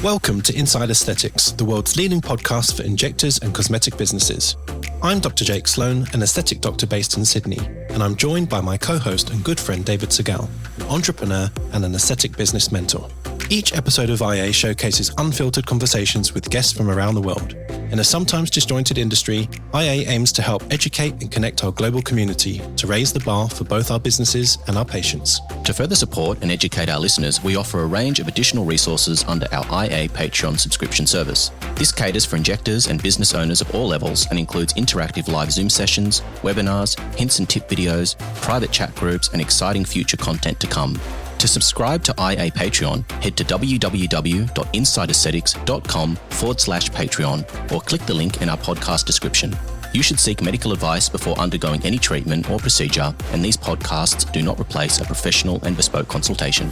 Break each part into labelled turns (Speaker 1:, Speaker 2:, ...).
Speaker 1: Welcome to Inside Aesthetics, the world's leading podcast for injectors and cosmetic businesses. I'm Dr. Jake Sloan, an aesthetic doctor based in Sydney, and I'm joined by my co-host and good friend David Segal, an entrepreneur and an aesthetic business mentor. Each episode of IA showcases unfiltered conversations with guests from around the world. In a sometimes disjointed industry, IA aims to help educate and connect our global community to raise the bar for both our businesses and our patients.
Speaker 2: To further support and educate our listeners, we offer a range of additional resources under our IA Patreon subscription service. This caters for injectors and business owners of all levels and includes interactive live Zoom sessions, webinars, hints and tip videos, private chat groups, and exciting future content to come. To subscribe to IA Patreon, head to www.insideaesthetics.com/Patreon or click the link in our podcast description. You should seek medical advice before undergoing any treatment or procedure, and these podcasts do not replace a professional and bespoke consultation.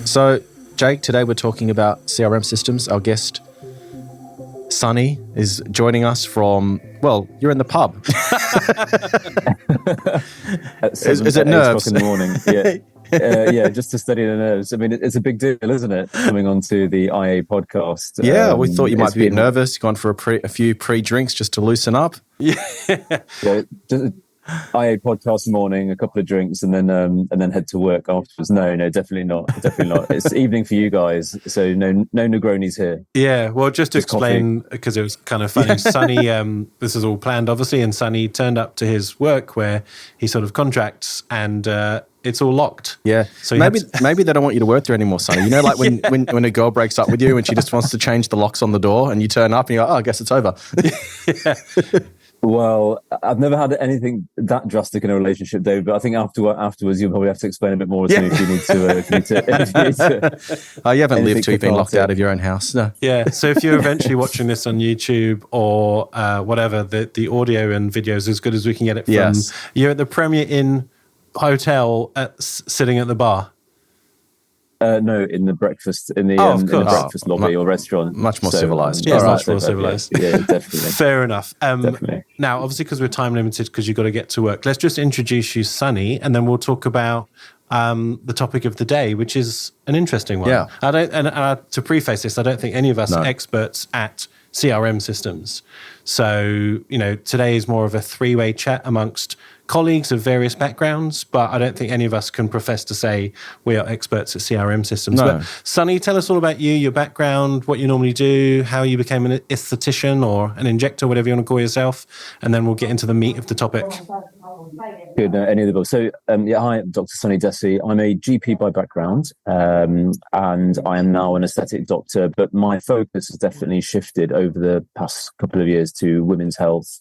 Speaker 3: So, Jake, today we're talking about CRM systems. Our guest, Sonny, is joining us from, well, you're in the pub. Is it nerves?
Speaker 4: 8 o'clock in the morning. Yeah, just to study the nerves. I mean, it's a big deal, isn't it? Coming onto the IA podcast.
Speaker 3: Yeah, we thought you might be a bit nervous. Gone for a few pre-drinks just to loosen up.
Speaker 4: Yeah, just IA podcast morning, a couple of drinks, and then head to work afterwards. No, definitely not. It's evening for you guys, so no Negronis here.
Speaker 1: Yeah, well, just to explain, because it was kind of funny, Sonny, this is all planned, obviously, and Sonny turned up to his work where he sort of contracts, and it's all locked.
Speaker 3: Yeah, so maybe they don't want you to work there anymore, Sonny. You know, like when a girl breaks up with you and she just wants to change the locks on the door, and you turn up and you're like, oh, I guess it's over.
Speaker 1: Yeah.
Speaker 4: Well, I've never had anything that drastic in a relationship, David, but I think afterwards you'll probably have to explain a bit more to me if you need to.
Speaker 3: Oh, you haven't lived till you've been locked out of your own house. No.
Speaker 1: Yeah, so if you're eventually watching this on YouTube or whatever, the audio and video is as good as we can get it from.
Speaker 3: Yes.
Speaker 1: You're at the Premier Inn Hotel sitting at the bar.
Speaker 4: No, in the breakfast breakfast lobby or restaurant.
Speaker 3: Much more civilized.
Speaker 1: Yeah, much more civilized.
Speaker 4: Yeah, definitely.
Speaker 1: Fair enough.
Speaker 4: Definitely.
Speaker 1: Now, obviously, because we're time limited, because you've got to get to work, let's just introduce you, Sonny, and then we'll talk about the topic of the day, which is an interesting one.
Speaker 3: Yeah.
Speaker 1: To preface this, I don't think any of us are experts at CRM systems. So, today is more of a three-way chat amongst colleagues of various backgrounds, but I don't think any of us can profess to say we are experts at CRM systems.
Speaker 3: No.
Speaker 1: But Sonny, tell us all about you, your background, what you normally do, how you became an esthetician or an injector, whatever you want to call yourself, and then we'll get into the meat of the topic.
Speaker 4: Good, any of the above. So, hi, I'm Dr. Sonny Dhesi. I'm a GP by background, and I am now an aesthetic doctor, but my focus has definitely shifted over the past couple of years to women's health,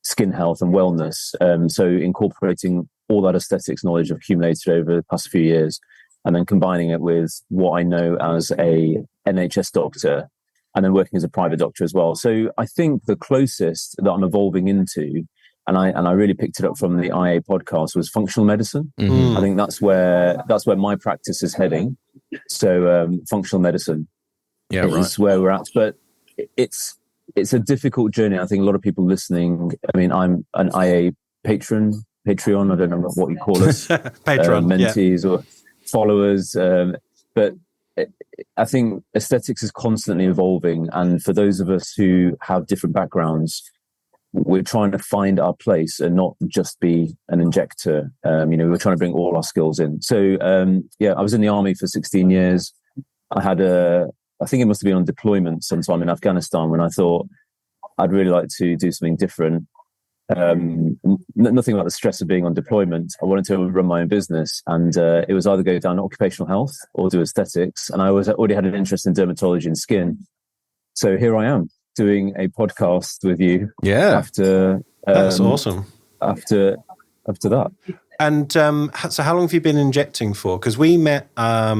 Speaker 4: skin health and wellness. So incorporating all that aesthetics knowledge I've accumulated over the past few years and then combining it with what I know as a NHS doctor and then working as a private doctor as well. So I think the closest that I'm evolving into, and I really picked it up from the IA podcast, was functional medicine. Mm-hmm. I think that's where my practice is heading. So functional medicine is where we're at. But it's a difficult journey. I think a lot of people listening, I mean, I'm an IA Patreon, I don't know what you call us, mentees or followers. But I think aesthetics is constantly evolving. And for those of us who have different backgrounds, we're trying to find our place and not just be an injector. We're trying to bring all our skills in. So, I was in the army for 16 years. I think it must have been on deployment sometime in Afghanistan when I thought I'd really like to do something different. Nothing like the stress of being on deployment. I wanted to run my own business, and it was either go down occupational health or do aesthetics. And I already had an interest in dermatology and skin. So here I am doing a podcast with you.
Speaker 3: Yeah.
Speaker 1: After that's awesome.
Speaker 4: After that.
Speaker 1: And so how long have you been injecting for? Because we met, I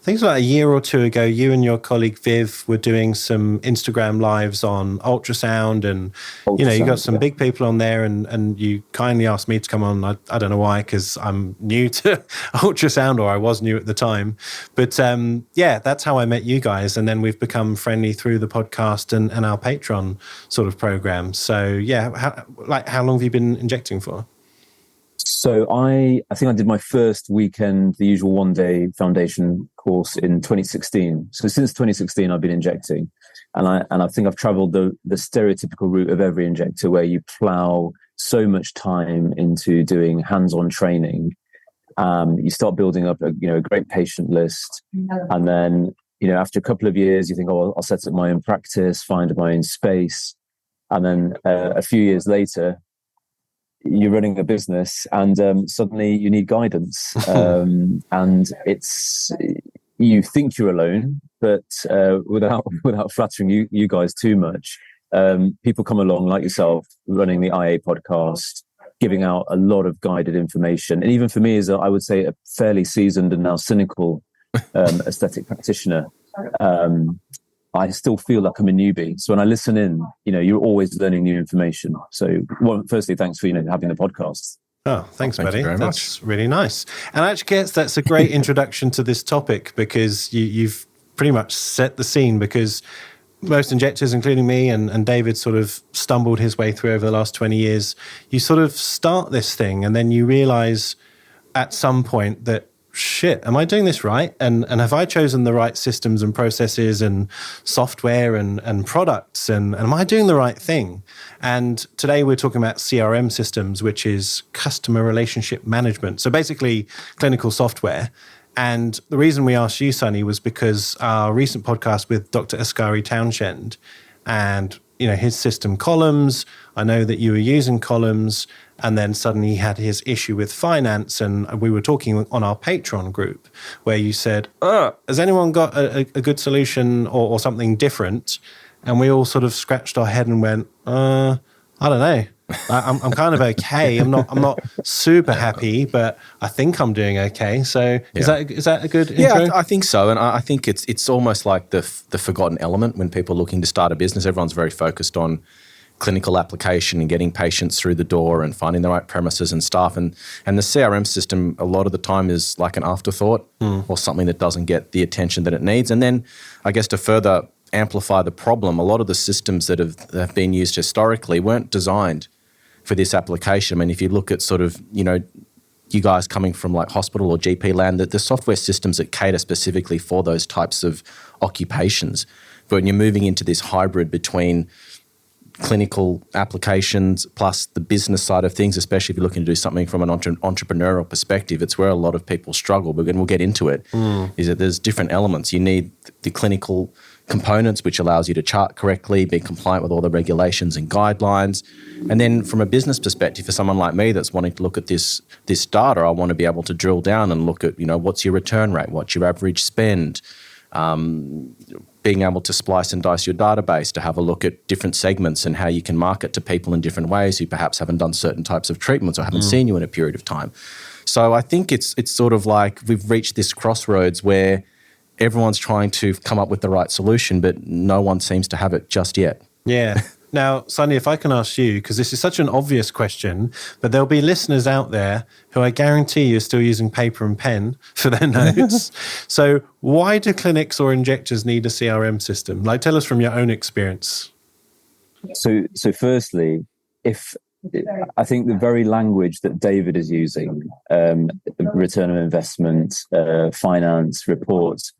Speaker 1: think it was about a year or two ago, you and your colleague Viv were doing some Instagram lives on ultrasound and, you got some big people on there and you kindly asked me to come on. I don't know why, because I'm new to ultrasound, or I was new at the time. But that's how I met you guys. And then we've become friendly through the podcast and our Patreon sort of program. So how long have you been injecting for?
Speaker 4: So I think I did my first weekend, the usual one-day foundation course in 2016. So since 2016, I've been injecting, and I think I've travelled the stereotypical route of every injector, where you plough so much time into doing hands-on training. You start building up a great patient list, and then after a couple of years, you think, oh, I'll set up my own practice, find my own space, and then a few years later, you're running a business, and suddenly you need guidance, and you think you're alone, but without flattering you guys too much, people come along like yourself, running the IA podcast, giving out a lot of guided information, and even for me, as I would say, a fairly seasoned and now cynical aesthetic practitioner, I still feel like I'm a newbie. So when I listen in, you're always learning new information. So, firstly, thanks for having the podcast.
Speaker 1: Oh, thanks, buddy.
Speaker 3: Very
Speaker 1: That's
Speaker 3: much.
Speaker 1: really nice. And I actually guess that's a great introduction to this topic, because you've pretty much set the scene, because most injectors, including me and David, sort of stumbled his way through over the last 20 years. You sort of start this thing, and then you realize at some point that, shit, am I doing this right? And have I chosen the right systems and processes and software and products? And am I doing the right thing? And today we're talking about CRM systems, which is customer relationship management. So basically clinical software. And the reason we asked you, Sonny, was because our recent podcast with Dr. Askari Townshend and his system Columns. I know that you were using Columns, and then suddenly he had his issue with finance, and we were talking on our Patreon group where you said, has anyone got a good solution or something different? And we all sort of scratched our head and went, I don't know. I'm kind of okay. I'm not super happy, but I think I'm doing okay. So is that a good intro?
Speaker 3: Yeah, I think so. And I think it's almost like the forgotten element when people are looking to start a business. Everyone's very focused on clinical application and getting patients through the door and finding the right premises and staff. And the CRM system a lot of the time is like an afterthought or something that doesn't get the attention that it needs. And then I guess to further amplify the problem, a lot of the systems that have been used historically weren't designed for this application. I mean, if you look at sort of, you guys coming from like hospital or GP land, that the software systems that cater specifically for those types of occupations. But when you're moving into this hybrid between clinical applications plus the business side of things, especially if you're looking to do something from an entrepreneurial perspective, it's where a lot of people struggle. But we'll get into it, is that there's different elements. You need the clinical components, which allows you to chart correctly, be compliant with all the regulations and guidelines. And then from a business perspective, for someone like me that's wanting to look at this data, I want to be able to drill down and look at, what's your return rate, what's your average spend, being able to splice and dice your database to have a look at different segments and how you can market to people in different ways who perhaps haven't done certain types of treatments or haven't seen you in a period of time. So I think it's sort of like we've reached this crossroads where everyone's trying to come up with the right solution, but no one seems to have it just yet.
Speaker 1: Yeah. Now, Sonny, if I can ask you, because this is such an obvious question, but there'll be listeners out there who I guarantee you are still using paper and pen for their notes. So why do clinics or injectors need a CRM system? Like, tell us from your own experience.
Speaker 4: So firstly, I think the very language that David is using, return on investment, finance, reports,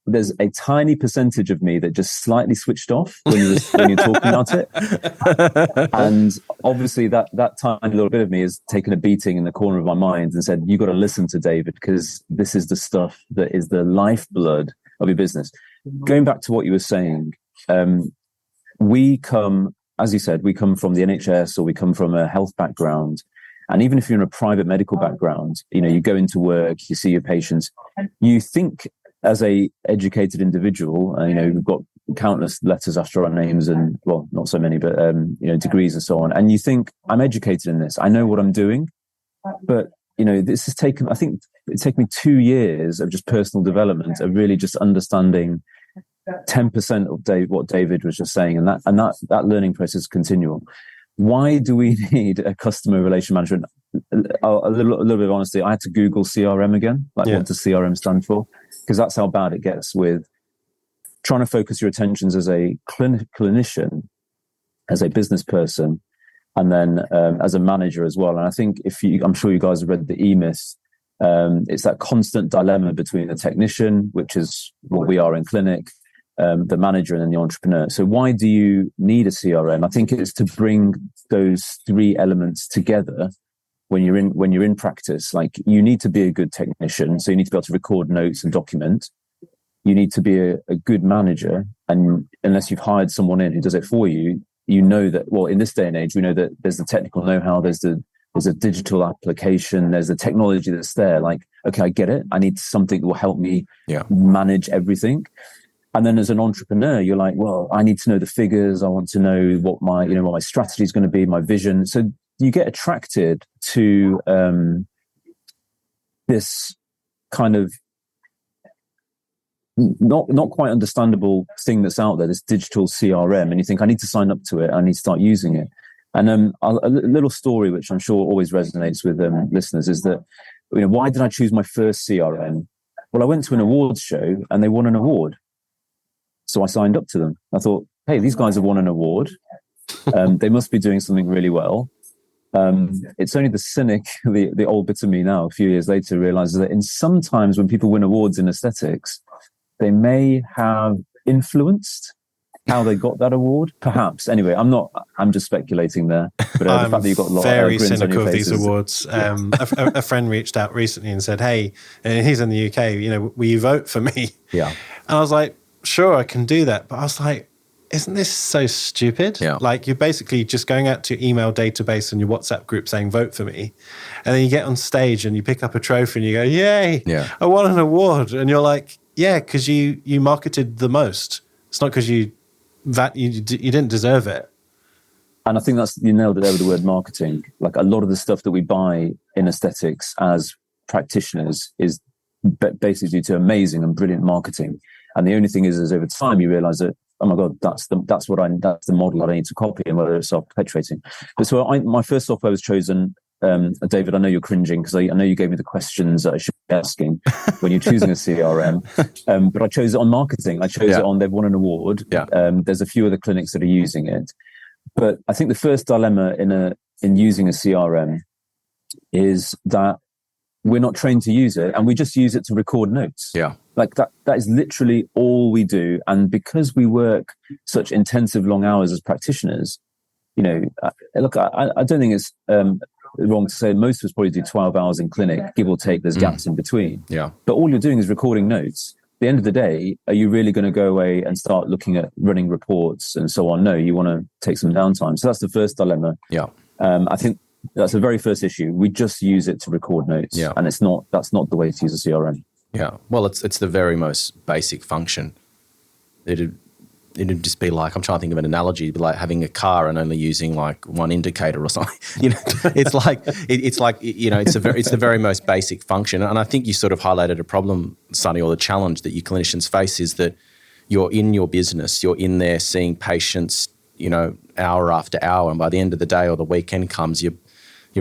Speaker 4: there's a tiny percentage of me that just slightly switched off when you're talking about it. And obviously that tiny little bit of me has taken a beating in the corner of my mind and said, you got to listen to David, because this is the stuff that is the lifeblood of your business. Going back to what you were saying, we come, as you said, we come from the NHS or we come from a health background. And even if you're in a private medical background, you go into work, you see your patients, you think as a educated individual, we've got countless letters after our names and, well, not so many, but, degrees and so on. And you think, I'm educated in this. I know what I'm doing. But, this has taken, I think it's taken me 2 years of just personal development, of really just understanding 10% of what David was just saying. And that learning process is continual. Why do we need a customer relation management? A little bit of honesty, I had to Google CRM again. What does CRM stand for? Because that's how bad it gets with trying to focus your attentions as a clinician, as a business person, and then as a manager as well. And I think I'm sure you guys have read the E-Myth. It's that constant dilemma between the technician, which is what we are in clinic, the manager, and then the entrepreneur. So why do you need a CRM? I think it's to bring those three elements together when you're in practice. Like, you need to be a good technician, so you need to be able to record notes and document. You need to be a good manager, and unless you've hired someone in who does it for you, you know that, well, in this day and age, we know that there's the technical know-how, there's a digital application, there's the technology that's there. Like, okay, I get it. I need something that will help me manage everything. And then as an entrepreneur, you're like, well, I need to know the figures. I want to know what my strategy is going to be, my vision. So you get attracted to this kind of not quite understandable thing that's out there, this digital CRM, and you think, I need to sign up to it. I need to start using it. And a little story, which I'm sure always resonates with listeners, is that, why did I choose my first CRM? Well, I went to an awards show and they won an award. So I signed up to them. I thought, hey, these guys have won an award. They must be doing something really well. It's only the cynic, the old bit of me now, a few years later, realizes that sometimes when people win awards in aesthetics, they may have influenced how they got that award, perhaps. Anyway, I'm just speculating there. But the fact that you've got a lot
Speaker 1: very
Speaker 4: of grins
Speaker 1: cynical
Speaker 4: on your
Speaker 1: of these
Speaker 4: faces,
Speaker 1: awards. A friend reached out recently and said, hey, and he's in the UK, will you vote for me?
Speaker 3: Yeah.
Speaker 1: And I was like, sure, I can do that. But I was like, isn't this so stupid?
Speaker 3: Yeah.
Speaker 1: Like, you're basically just going out to your email database and your WhatsApp group saying, vote for me. And then you get on stage and you pick up a trophy and you go, yay, I won an award. And you're like, yeah, because you marketed the most. It's not because you didn't deserve it.
Speaker 4: And I think you nailed it there with the word marketing. Like, a lot of the stuff that we buy in aesthetics as practitioners is basically due to amazing and brilliant marketing. And the only thing is over time you realize that, oh my God, that's the model that I need to copy, and whether it's self-perpetuating. But so my first software was chosen. David, I know you're cringing because I know you gave me the questions that I should be asking when you're choosing a CRM. But I chose it on marketing. I chose it on, they've won an award. There's a few other clinics that are using it. But I think the first dilemma in using a CRM is that we're not trained to use it, and we just use it to record notes.
Speaker 3: Yeah.
Speaker 4: Like that is literally all we do. And because we work such intensive long hours as practitioners, look, I don't think it's wrong to say most of us probably do 12 hours in clinic, give or take. There's gaps in between.
Speaker 3: Yeah.
Speaker 4: But all you're doing is recording notes. At the end of the day, are you really going to go away and start looking at running reports and so on? No, you want to take some downtime. So that's the first dilemma.
Speaker 3: Yeah.
Speaker 4: I think that's the very first issue. We just use it to record notes.
Speaker 3: Yeah.
Speaker 4: And that's not the way to use a CRM.
Speaker 3: Yeah. Well, it's the very most basic function. It'd just be like, I'm trying to think of an analogy, it'd be like having a car and only using like one indicator or something. It's the very most basic function. And I think you sort of highlighted a problem, Sonny, or the challenge that you clinicians face is that you're in your business, you're in there seeing patients, hour after hour, and by the end of the day or the weekend comes, you're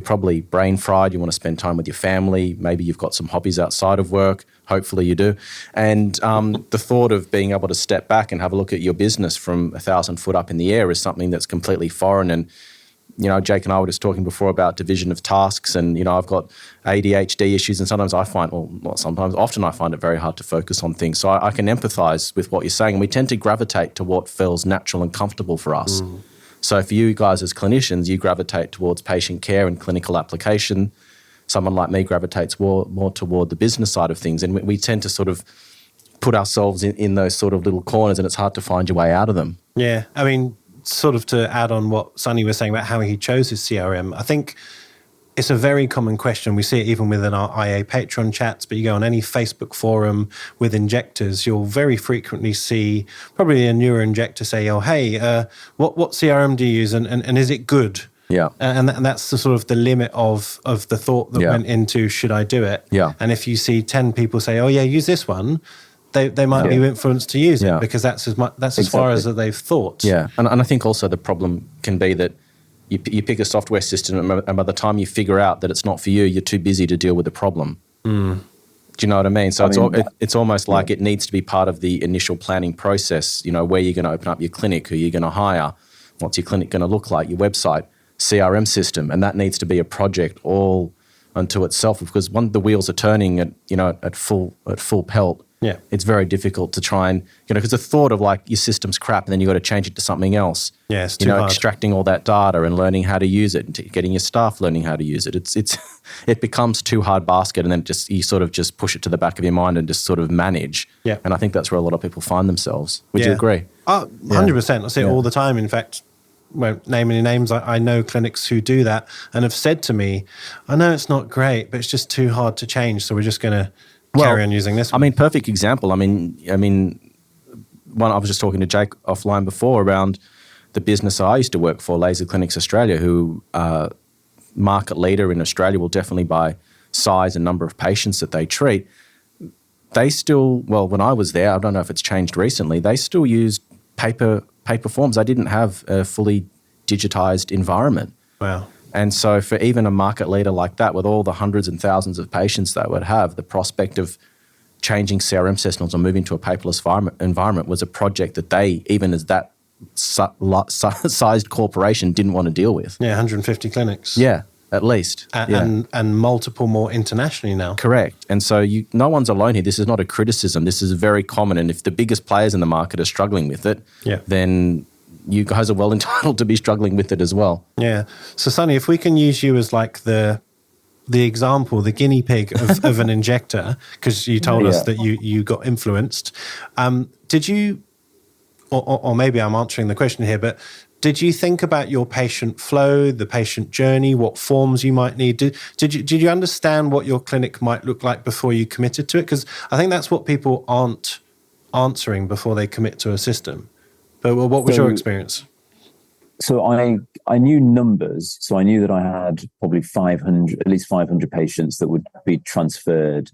Speaker 3: probably brain fried. You want to spend time with your family. Maybe you've got some hobbies outside of work. Hopefully you do. And the thought of being able to step back and have a look at your business from 1,000 foot up in the air is something that's completely foreign. And, Jake and I were just talking before about division of tasks, and, I've got ADHD issues, and sometimes often I find it very hard to focus on things. So I can empathize with what you're saying. And we tend to gravitate to what feels natural and comfortable for us. So for you guys as clinicians, you gravitate towards patient care and clinical application. Someone like me gravitates more toward the business side of things. And we tend to sort of put ourselves in those sort of little corners, and it's hard to find your way out of them.
Speaker 1: Yeah. I mean, sort of to add on what Sonny was saying about how he chose his CRM, I think it's a very common question. We see it even within our IA Patreon chats, but you go on any Facebook forum with injectors, you'll very frequently see probably a newer injector say, oh, hey, what CRM do you use and is it good?
Speaker 3: Yeah.
Speaker 1: And that's the sort of the limit of the thought that went into, should I do it?
Speaker 3: Yeah.
Speaker 1: And if you see 10 people say, oh, yeah, use this one, they might be influenced to use it because that's as far as they've thought.
Speaker 3: Yeah. And I think also the problem can be that you pick a software system, and by the time you figure out that it's not for you, you're too busy to deal with the problem. Do you know what I mean? So it's almost like it needs to be part of the initial planning process, where you're going to open up your clinic, who you're going to hire, what's your clinic going to look like, your website. CRM system, and that needs to be a project all unto itself, because when the wheels are turning at full pelt, it's very difficult to try and, because the thought of like your system's crap and then you got to change it to something else.
Speaker 1: Yeah, it's too hard.
Speaker 3: Extracting all that data and learning how to use it and getting your staff learning how to use it. It becomes too hard basket, and then you sort of just push it to the back of your mind and just sort of manage.
Speaker 1: Yeah.
Speaker 3: And I think that's where a lot of people find themselves. Would you agree?
Speaker 1: 100%. I see it all the time. In fact, won't name any names. I know clinics who do that and have said to me, I know it's not great, but it's just too hard to change. So we're just going to carry on using this one.
Speaker 3: I mean, perfect example. I mean, one, I was just talking to Jake offline before around the business I used to work for, Laser Clinics Australia, who market leader in Australia, will definitely by size and number of patients that they treat. They still, when I was there, I don't know if it's changed recently, they still used paper forms. They didn't have a fully digitized environment.
Speaker 1: Wow. And
Speaker 3: so for even a market leader like that, with all the hundreds and thousands of patients that would have, the prospect of changing CRM systems or moving to a paperless environment was a project that they, even as that sized corporation, didn't want to deal with.
Speaker 1: Yeah, 150 clinics.
Speaker 3: Yeah, at least.
Speaker 1: And multiple more internationally now.
Speaker 3: Correct. And so no one's alone here. This is not a criticism. This is very common. And if the biggest players in the market are struggling with it, then you guys are well entitled to be struggling with it as well.
Speaker 1: Yeah. So, Sonny, if we can use you as like the example, the guinea pig of an injector, because you told us that you got influenced. Did you, or maybe I'm answering the question here, but did you think about your patient flow, the patient journey, what forms you might need? Did you understand what your clinic might look like before you committed to it? Because I think that's what people aren't answering before they commit to a system. But what was your experience?
Speaker 4: So I knew numbers. So I knew that I had probably at least 500 patients that would be transferred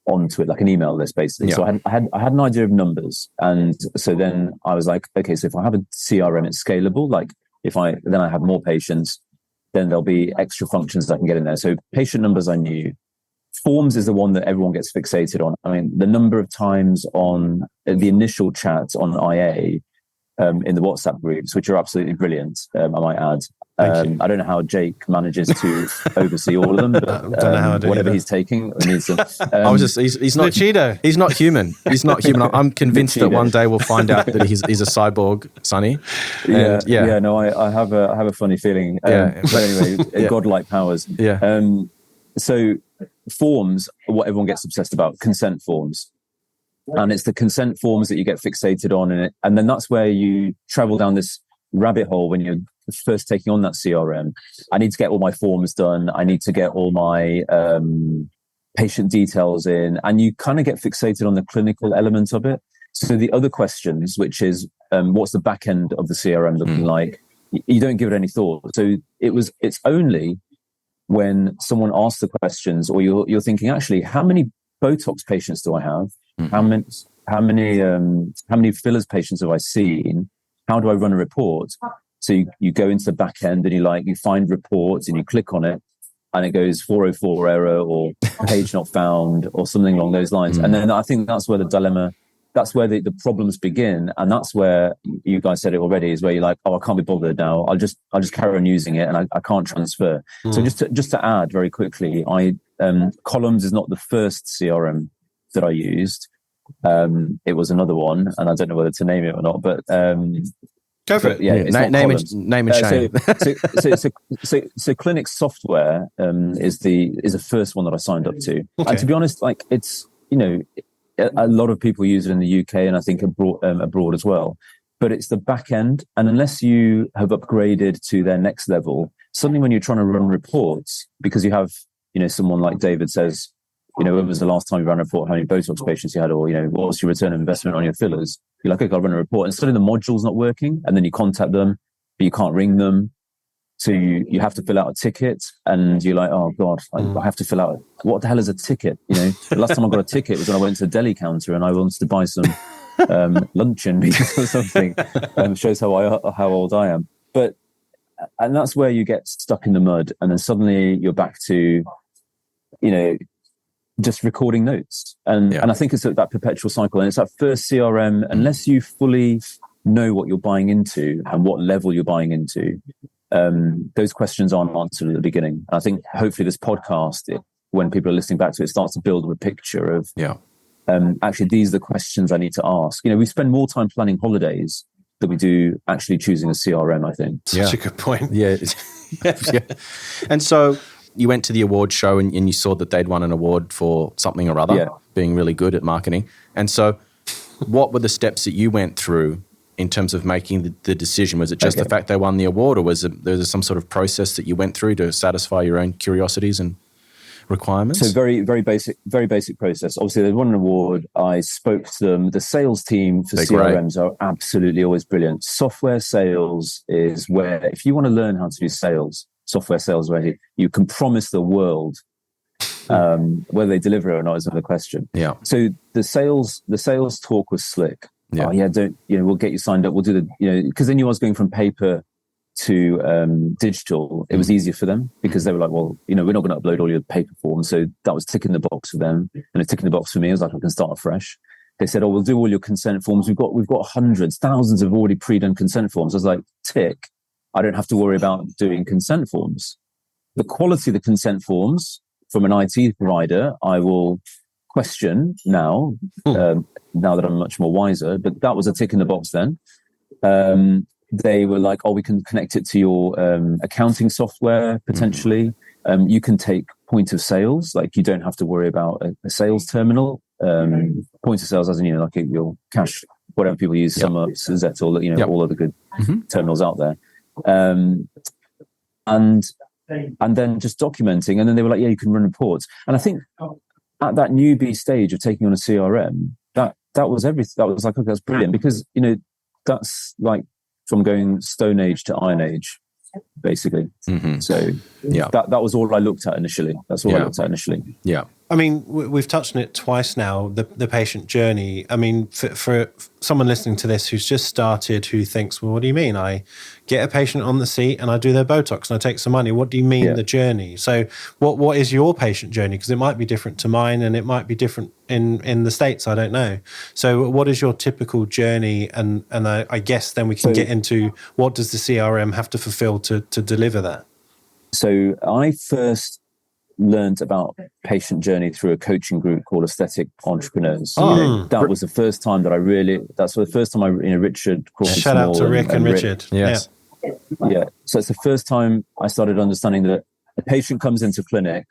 Speaker 4: onto it, like an email list, basically. Yeah. So I had an idea of numbers, and so then I was like, okay, so if I have a CRM, it's scalable. Like then I have more patients, then there'll be extra functions I can get in there. So patient numbers I knew. Forms is the one that everyone gets fixated on. I mean, the number of times on the initial chat on IA in the WhatsApp groups, which are absolutely brilliant, I might add. I don't know how Jake manages to oversee all of them, but
Speaker 1: I don't know how I do
Speaker 4: whatever
Speaker 1: either.
Speaker 4: He's taking needs them.
Speaker 3: He's not Cheeto. He's not human. He's not human. I'm convinced that one day we'll find out that he's a cyborg, Sonny.
Speaker 4: No, I have a funny feeling. But anyway, godlike powers.
Speaker 3: Yeah.
Speaker 4: So forms are what everyone gets obsessed about, consent forms. And it's the consent forms that you get fixated on in it. And then that's where you travel down this rabbit hole when you're first taking on that CRM. I need to get all my forms done. I need to get all my patient details in. And you kind of get fixated on the clinical element of it. So the other questions, which is what's the back end of the CRM looking like? You don't give it any thought. So it's only when someone asks the questions, or you're thinking, actually, how many Botox patients do I have? How many fillers patients have I seen? How do I run a report? So you go into the back end and you find reports and you click on it and it goes 404 error or page not found or something along those lines. And then I think that's where the dilemma, that's where the problems begin. And that's where you guys said it already, is where you're like, I can't be bothered now. I'll just carry on using it and I can't transfer. So just to add very quickly, Columns is not the first CRM that I used. It was another one, and I don't know whether to name it or not, but
Speaker 1: go for it.
Speaker 3: Yeah, name and shame.
Speaker 4: So Clinic software is the first one that I signed up to.
Speaker 1: Okay.
Speaker 4: And to be honest, it's a lot of people use it in the UK and I think abroad as well. But it's the back end, and unless you have upgraded to their next level, suddenly when you're trying to run reports, because you have someone like David says, when was the last time you ran a report, how many Botox patients you had, or, what was your return on investment on your fillers? You're like, okay, I'll run a report. And suddenly the module's not working. And then you contact them, but you can't ring them. So you have to fill out a ticket. And you're like, oh, God, I have to fill out, what the hell is a ticket? The last time I got a ticket was when I went to the deli counter and I wanted to buy some luncheon meat or something. Shows how old I am. And that's where you get stuck in the mud. And then suddenly you're back to, just recording notes. And I think it's that perpetual cycle. And it's that first CRM, unless you fully know what you're buying into and what level you're buying into, those questions aren't answered at the beginning. And I think hopefully this podcast, when people are listening back to it, starts to build a picture of, actually, these are the questions I need to ask. We spend more time planning holidays than we do actually choosing a CRM, I think.
Speaker 1: Such a good point.
Speaker 3: Yeah. Yeah. And so you went to the award show and you saw that they'd won an award for something or other, being really good at marketing. And so what were the steps that you went through in terms of making the decision? Was it just the fact they won the award, or was there some sort of process that you went through to satisfy your own curiosities and requirements?
Speaker 4: So very basic process. Obviously, they won an award. I spoke to them. The sales team for CRMs are absolutely always brilliant. Software sales is where, if you want to learn how to do sales, software sales, where you can promise the world. Whether they deliver it or not is another question.
Speaker 3: Yeah.
Speaker 4: So the sales talk was slick.
Speaker 3: Yeah.
Speaker 4: We'll get you signed up. We'll do because they knew I was going from paper to digital. It was easier for them because they were like, well, we're not going to upload all your paper forms. So that was ticking the box for them, and it's ticking the box for me. I was like, I can start afresh. They said, we'll do all your consent forms. We've got hundreds, thousands of already pre-done consent forms. I was like, tick. I don't have to worry about doing consent forms. The quality of the consent forms from an IT provider, I will question now, now that I'm much more wiser, but that was a tick in the box then. They were like, we can connect it to your accounting software, potentially. You can take point of sales, like you don't have to worry about a sales terminal. Point of sales as in, like your cash, whatever people use, SumUp, Zettle, all of the good terminals out there. And then just documenting, and then they were like, you can run reports. And I think at that newbie stage of taking on a CRM, that was everything. That was like, okay, that's brilliant, because that's like from going Stone Age to Iron Age, basically. So that was all I looked at initially. That's all I looked at initially.
Speaker 3: Yeah.
Speaker 1: I mean, we've touched on it twice now, the patient journey. I mean, for someone listening to this who's just started, who thinks, well, what do you mean? I get a patient on the seat and I do their Botox and I take some money. What do you mean the journey? So what is your patient journey? Because it might be different to mine and it might be different in the States. I don't know. So what is your typical journey? And I guess then we can get into what does the CRM have to fulfill to deliver that? So
Speaker 4: I first learned about patient journey through a coaching group called Aesthetic Entrepreneurs. That was the first time that Richard Crawford.
Speaker 1: Shout out to Rick and Richard.
Speaker 3: Yes.
Speaker 4: Yeah. So it's the first time I started understanding that a patient comes into clinic,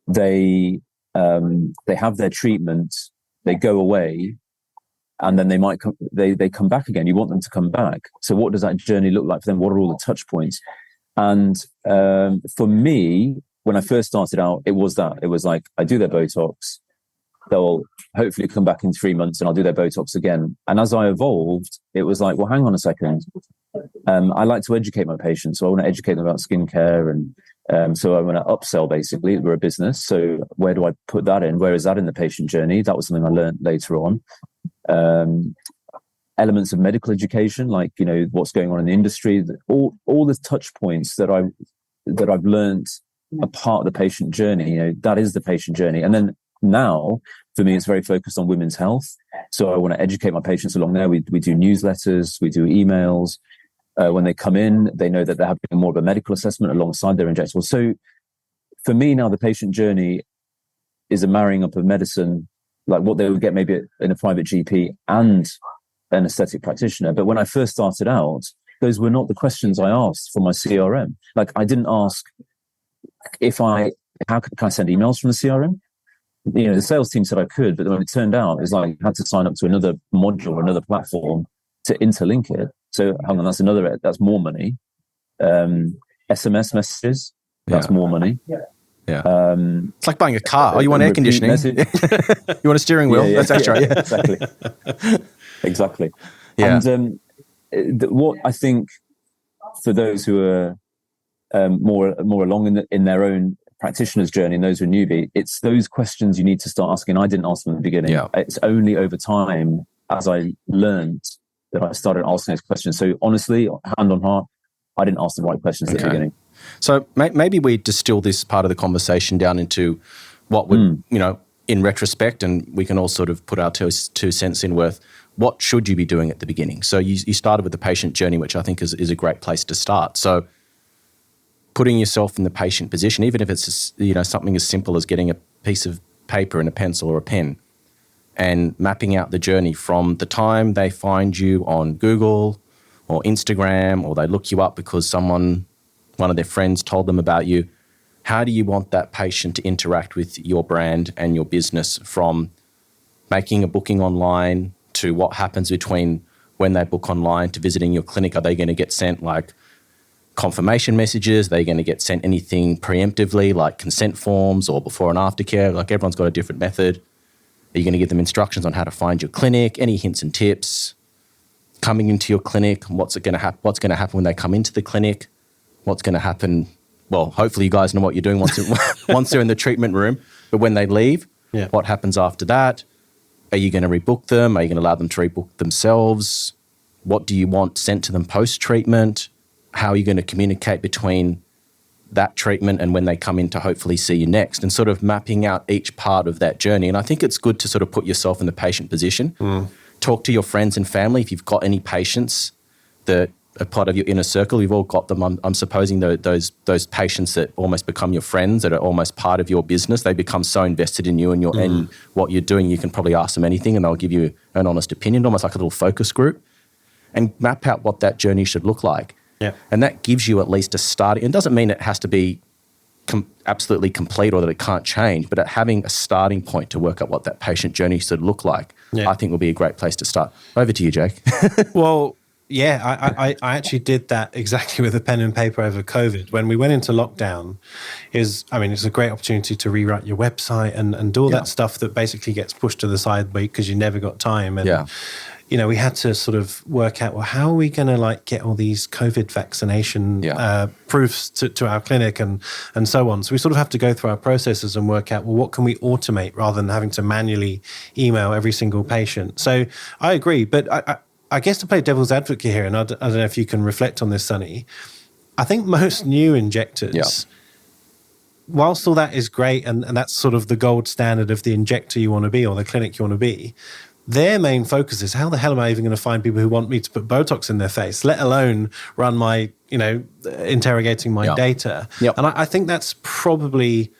Speaker 4: they have their treatment, they go away, and then they might they come back again. You want them to come back. So what does that journey look like for them? What are all the touch points? And for me, when I first started out, it was like, I do their Botox. They'll hopefully come back in 3 months and I'll do their Botox again. And as I evolved, it was like, well, hang on a second. I like to educate my patients. So I want to educate them about skincare. And so I want to upsell, basically. We're a business. So where do I put that in? Where is that in the patient journey? That was something I learned later on. Elements of medical education, like, what's going on in the industry, all the touch points that I've learned a part of the patient journey, that is the patient journey. And then now, for me, it's very focused on women's health. So I want to educate my patients along there. We do newsletters, we do emails. When they come in, they know that they're having more of a medical assessment alongside their injectables. So for me now, the patient journey is a marrying up of medicine, like what they would get maybe in a private GP and an aesthetic practitioner. But when I first started out, those were not the questions I asked for my CRM. Like, I didn't ask can I send emails from the CRM? The sales team said I could, but when it turned out, it's like I had to sign up to another module or another platform to interlink it. So hang on, that's more money. SMS messages, that's more money.
Speaker 3: Yeah. It's like buying a car. You want air conditioning. You want a steering wheel. That's extra.
Speaker 4: Yeah. Exactly.
Speaker 3: Yeah.
Speaker 4: And what I think for those who are more along in their own practitioner's journey, and those who are newbie, it's those questions you need to start asking. I didn't ask them at the beginning.
Speaker 3: Yeah.
Speaker 4: It's only over time, as I learned, that I started asking those questions. So honestly, hand on heart, I didn't ask the right questions at the beginning.
Speaker 3: So maybe we distill this part of the conversation down into what would, in retrospect, and we can all sort of put our two cents in worth, what should you be doing at the beginning? So you started with the patient journey, which I think is a great place to start. So putting yourself in the patient position, even if it's, you know, something as simple as getting a piece of paper and a pencil or a pen and mapping out the journey from the time they find you on Google or Instagram, or they look you up because one of their friends told them about you. How do you want that patient to interact with your brand and your business, from making a booking online to what happens between when they book online to visiting your clinic? Are they going to get sent like confirmation messages? Are they going to get sent anything preemptively like consent forms or before and after care? Like, everyone's got a different method. Are you going to give them instructions on how to find your clinic? Any hints and tips? Coming into your clinic, what's going to happen when they come into the clinic? What's going to happen? Well, hopefully you guys know what you're doing once they're in the treatment room. But when they leave, what happens after that? Are you going to rebook them? Are you going to allow them to rebook themselves? What do you want sent to them post-treatment? How are you going to communicate between that treatment and when they come in to hopefully see you next, and sort of mapping out each part of that journey? And I think it's good to sort of put yourself in the patient position. Talk to your friends and family if you've got any patients that are part of your inner circle. You've all got them. I'm supposing those patients that almost become your friends, that are almost part of your business. They become so invested in you and and what you're doing. You can probably ask them anything and they'll give you an honest opinion, almost like a little focus group, and map out what that journey should look like. Yeah. And that gives you at least a start. It doesn't mean it has to be absolutely complete or that it can't change, but having a starting point to work out what that patient journey should look like, I think will be a great place to start. Over to you, Jake.
Speaker 1: Well, yeah, I actually did that exactly with a pen and paper over COVID. When we went into lockdown, it's a great opportunity to rewrite your website and do all that stuff that basically gets pushed to the side because you never got time. And you know, we had to sort of work out, well, how are we going to like get all these COVID vaccination proofs to our clinic and so on. So we sort of have to go through our processes and work out, well, what can we automate rather than having to manually email every single patient? So I agree, but I guess to play devil's advocate here, and I don't know if you can reflect on this, Sonny, I think most new injectors, whilst all that is great and that's sort of the gold standard of the injector you want to be or the clinic you want to be, their main focus is, how the hell am I even going to find people who want me to put Botox in their face, let alone run my, interrogating my data. And I think that's probably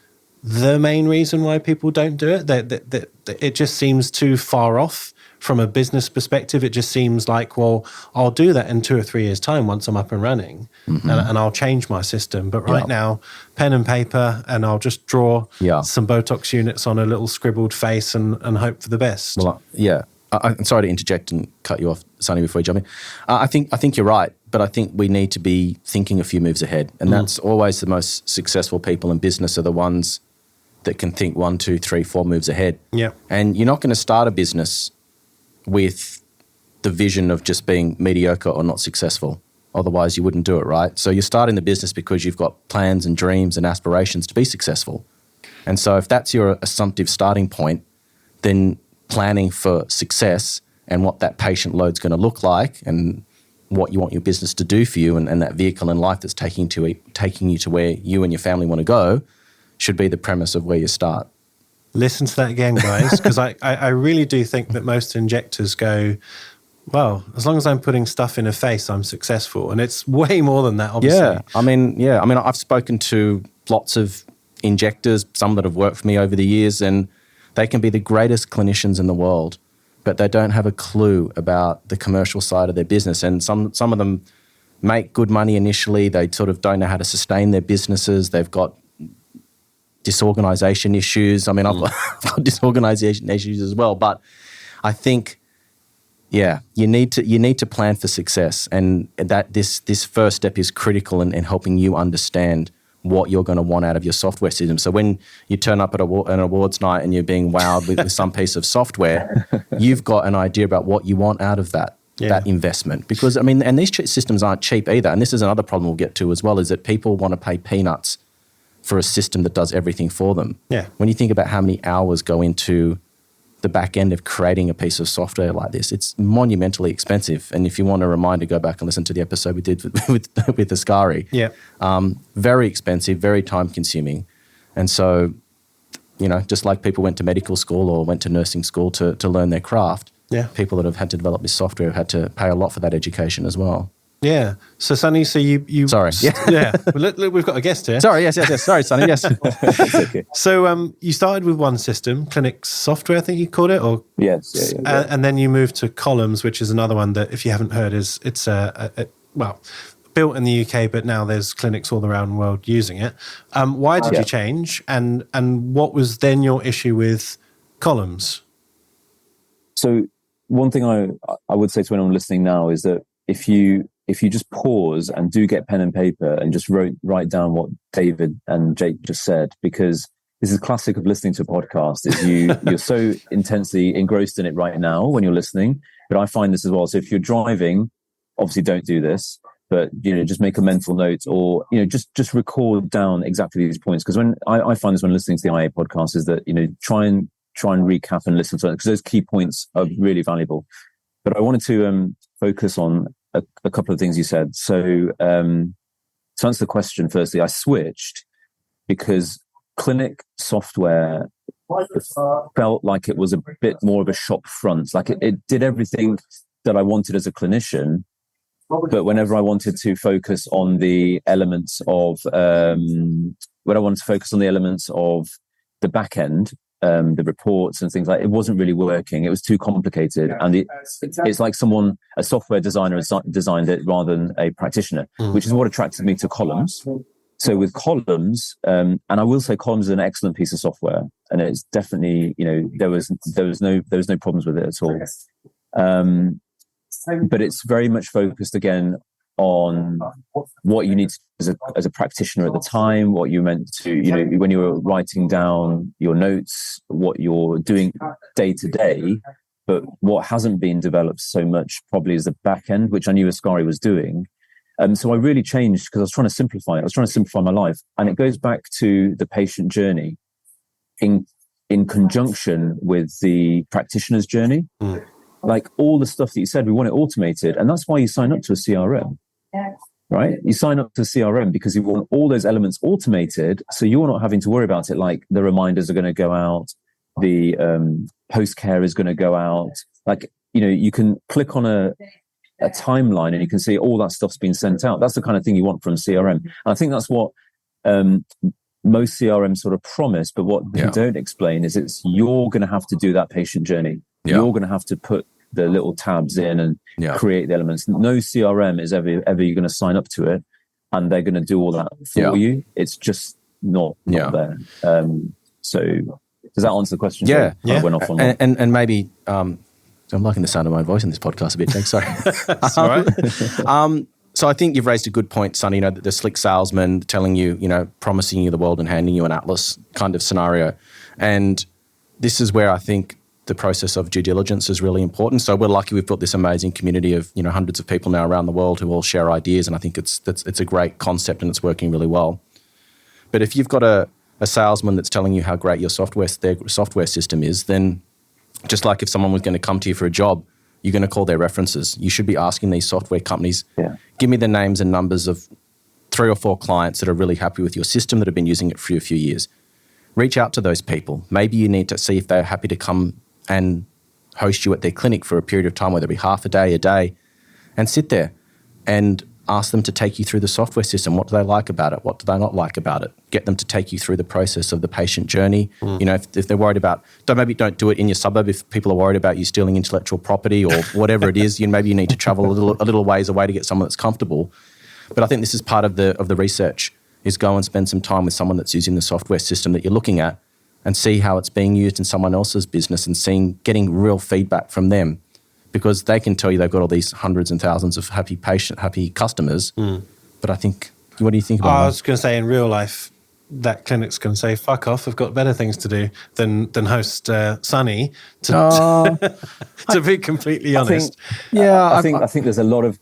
Speaker 1: the main reason why people don't do it. That it just seems too far off from a business perspective. It just seems like, well, I'll do that in 2 or 3 years' time once I'm up and running, and I'll change my system. But right now, pen and paper, and I'll just draw some Botox units on a little scribbled face and hope for the best.
Speaker 3: Well, I'm sorry to interject and cut you off, Sonny, before you jump in. I think you're right, but I think we need to be thinking a few moves ahead, and that's always the most successful people in business are the ones that can think 1, 2, 3, 4 moves ahead. Yeah, and you're not going to start a business with the vision of just being mediocre or not successful. Otherwise, you wouldn't do it, right? So you're starting the business because you've got plans and dreams and aspirations to be successful. And so if that's your assumptive starting point, then planning for success and what that patient load's going to look like and what you want your business to do for you and that vehicle in life that's taking you to where you and your family want to go should be the premise of where you start.
Speaker 1: Listen to that again, guys, because I really do think that most injectors go, well, as long as I'm putting stuff in a face, I'm successful. And it's way more than that, obviously.
Speaker 3: I've spoken to lots of injectors, some that have worked for me over the years, and they can be the greatest clinicians in the world, but they don't have a clue about the commercial side of their business. And some of them make good money initially. They sort of don't know how to sustain their businesses. They've got disorganization issues. I've got disorganization issues as well. But I think, you need to plan for success, and that this first step is critical in helping you understand what you're going to want out of your software system. So when you turn up at an awards night and you're being wowed with some piece of software, you've got an idea about what you want out of that investment. Because and these systems aren't cheap either. And this is another problem we'll get to as well, is that people want to pay peanuts for a system that does everything for them. Yeah. When you think about how many hours go into the back end of creating a piece of software like this, it's monumentally expensive. And if you want a reminder, go back and listen to the episode we did with Ascari. Yeah. Very expensive, very time consuming. And so, just like people went to medical school or went to nursing school to learn their craft, people that have had to develop this software have had to pay a lot for that education as well.
Speaker 1: Yeah. So, Sonny, you
Speaker 3: Sorry.
Speaker 1: Yeah. Well, look, we've got a guest here.
Speaker 3: Sorry, yes. Sorry, Sonny, yes.
Speaker 4: It's okay.
Speaker 1: So, you started with one system, Clinic Software, I think you called it, or
Speaker 4: Yes. Yeah.
Speaker 1: and then you moved to Columns, which is another one that, if you haven't heard, it's well, built in the UK, but now there's clinics all around the world using it. Why did you change, and what was then your issue with Columns?
Speaker 4: So one thing I would say to anyone listening now is that if you just pause and do get pen and paper and just write down what David and Jake just said, because this is classic of listening to a podcast, is you're so intensely engrossed in it right now when you're listening. But I find this as well. So if you're driving, obviously don't do this, but just make a mental note, or just record down exactly these points. Because when I find this when listening to the IA podcast is that try and recap and listen to it, because those key points are really valuable. But I wanted to focus on a couple of things you said. So to answer the question, firstly, I switched because Clinic Software felt like it was a bit more of a shop front. Like it did everything that I wanted as a clinician, but whenever I wanted to focus on the elements of the Backend, the reports and things like, it wasn't really working. It was too complicated, and it's like a software designer has designed it rather than a practitioner, which is what attracted me to Columns. So with Columns, and I will say Columns is an excellent piece of software, and it's definitely there was no problems with it at all. But it's very much focused again on what you need to do as a practitioner at the time, what you meant to, when you were writing down your notes, what you're doing day to day. But what hasn't been developed so much probably is the back end, which I knew Ascari was doing. So I really changed because I was trying to simplify it. I was trying to simplify my life. And it goes back to the patient journey in conjunction with the practitioner's journey. Like all the stuff that you said, we want it automated. And that's why you sign up to a CRM, right? You sign up to a CRM because you want all those elements automated. So you're not having to worry about it. Like the reminders are going to go out. The post-care is going to go out. Like, you can click on a timeline and you can see all that stuff's been sent out. That's the kind of thing you want from CRM. And I think that's what most CRMs sort of promise. But what they don't explain is you're going to have to do that patient journey. You're going to have to put the little tabs in and create the elements. No CRM is ever you're going to sign up to it and they're going to do all that for you. It's just not there. So does that answer the question?
Speaker 3: Yeah.
Speaker 4: I went off on
Speaker 3: and maybe I'm liking the sound of my own voice in this podcast a bit, Jake. Sorry.
Speaker 1: That's all right.
Speaker 3: So I think you've raised a good point, Sonny, that the slick salesman telling you, promising you the world and handing you an atlas kind of scenario. And this is where I think the process of due diligence is really important. So we're lucky we've built this amazing community of hundreds of people now around the world who all share ideas, and I think it's a great concept and it's working really well. But if you've got a salesman that's telling you how great their software system is, then just like if someone was going to come to you for a job, you're going to call their references. You should be asking these software companies, give me the names and numbers of 3 or 4 clients that are really happy with your system that have been using it for a few years. Reach out to those people. Maybe you need to see if they're happy to come and host you at their clinic for a period of time, whether it be half a day, and sit there and ask them to take you through the software system. What do they like about it? What do they not like about it? Get them to take you through the process of the patient journey. If they're worried about, don't do it in your suburb. If people are worried about you stealing intellectual property or whatever it is, maybe you need to travel a little ways away to get someone that's comfortable. But I think this is part of the research, is go and spend some time with someone that's using the software system that you're looking at and see how it's being used in someone else's business and getting real feedback from them, because they can tell you they've got all these hundreds and thousands of happy customers. But I think, what do you think about that?
Speaker 1: I was going to say, in real life, that clinic's going to say, fuck off, we've got better things to do than host Sonny, to be completely honest.
Speaker 4: I think there's a lot of,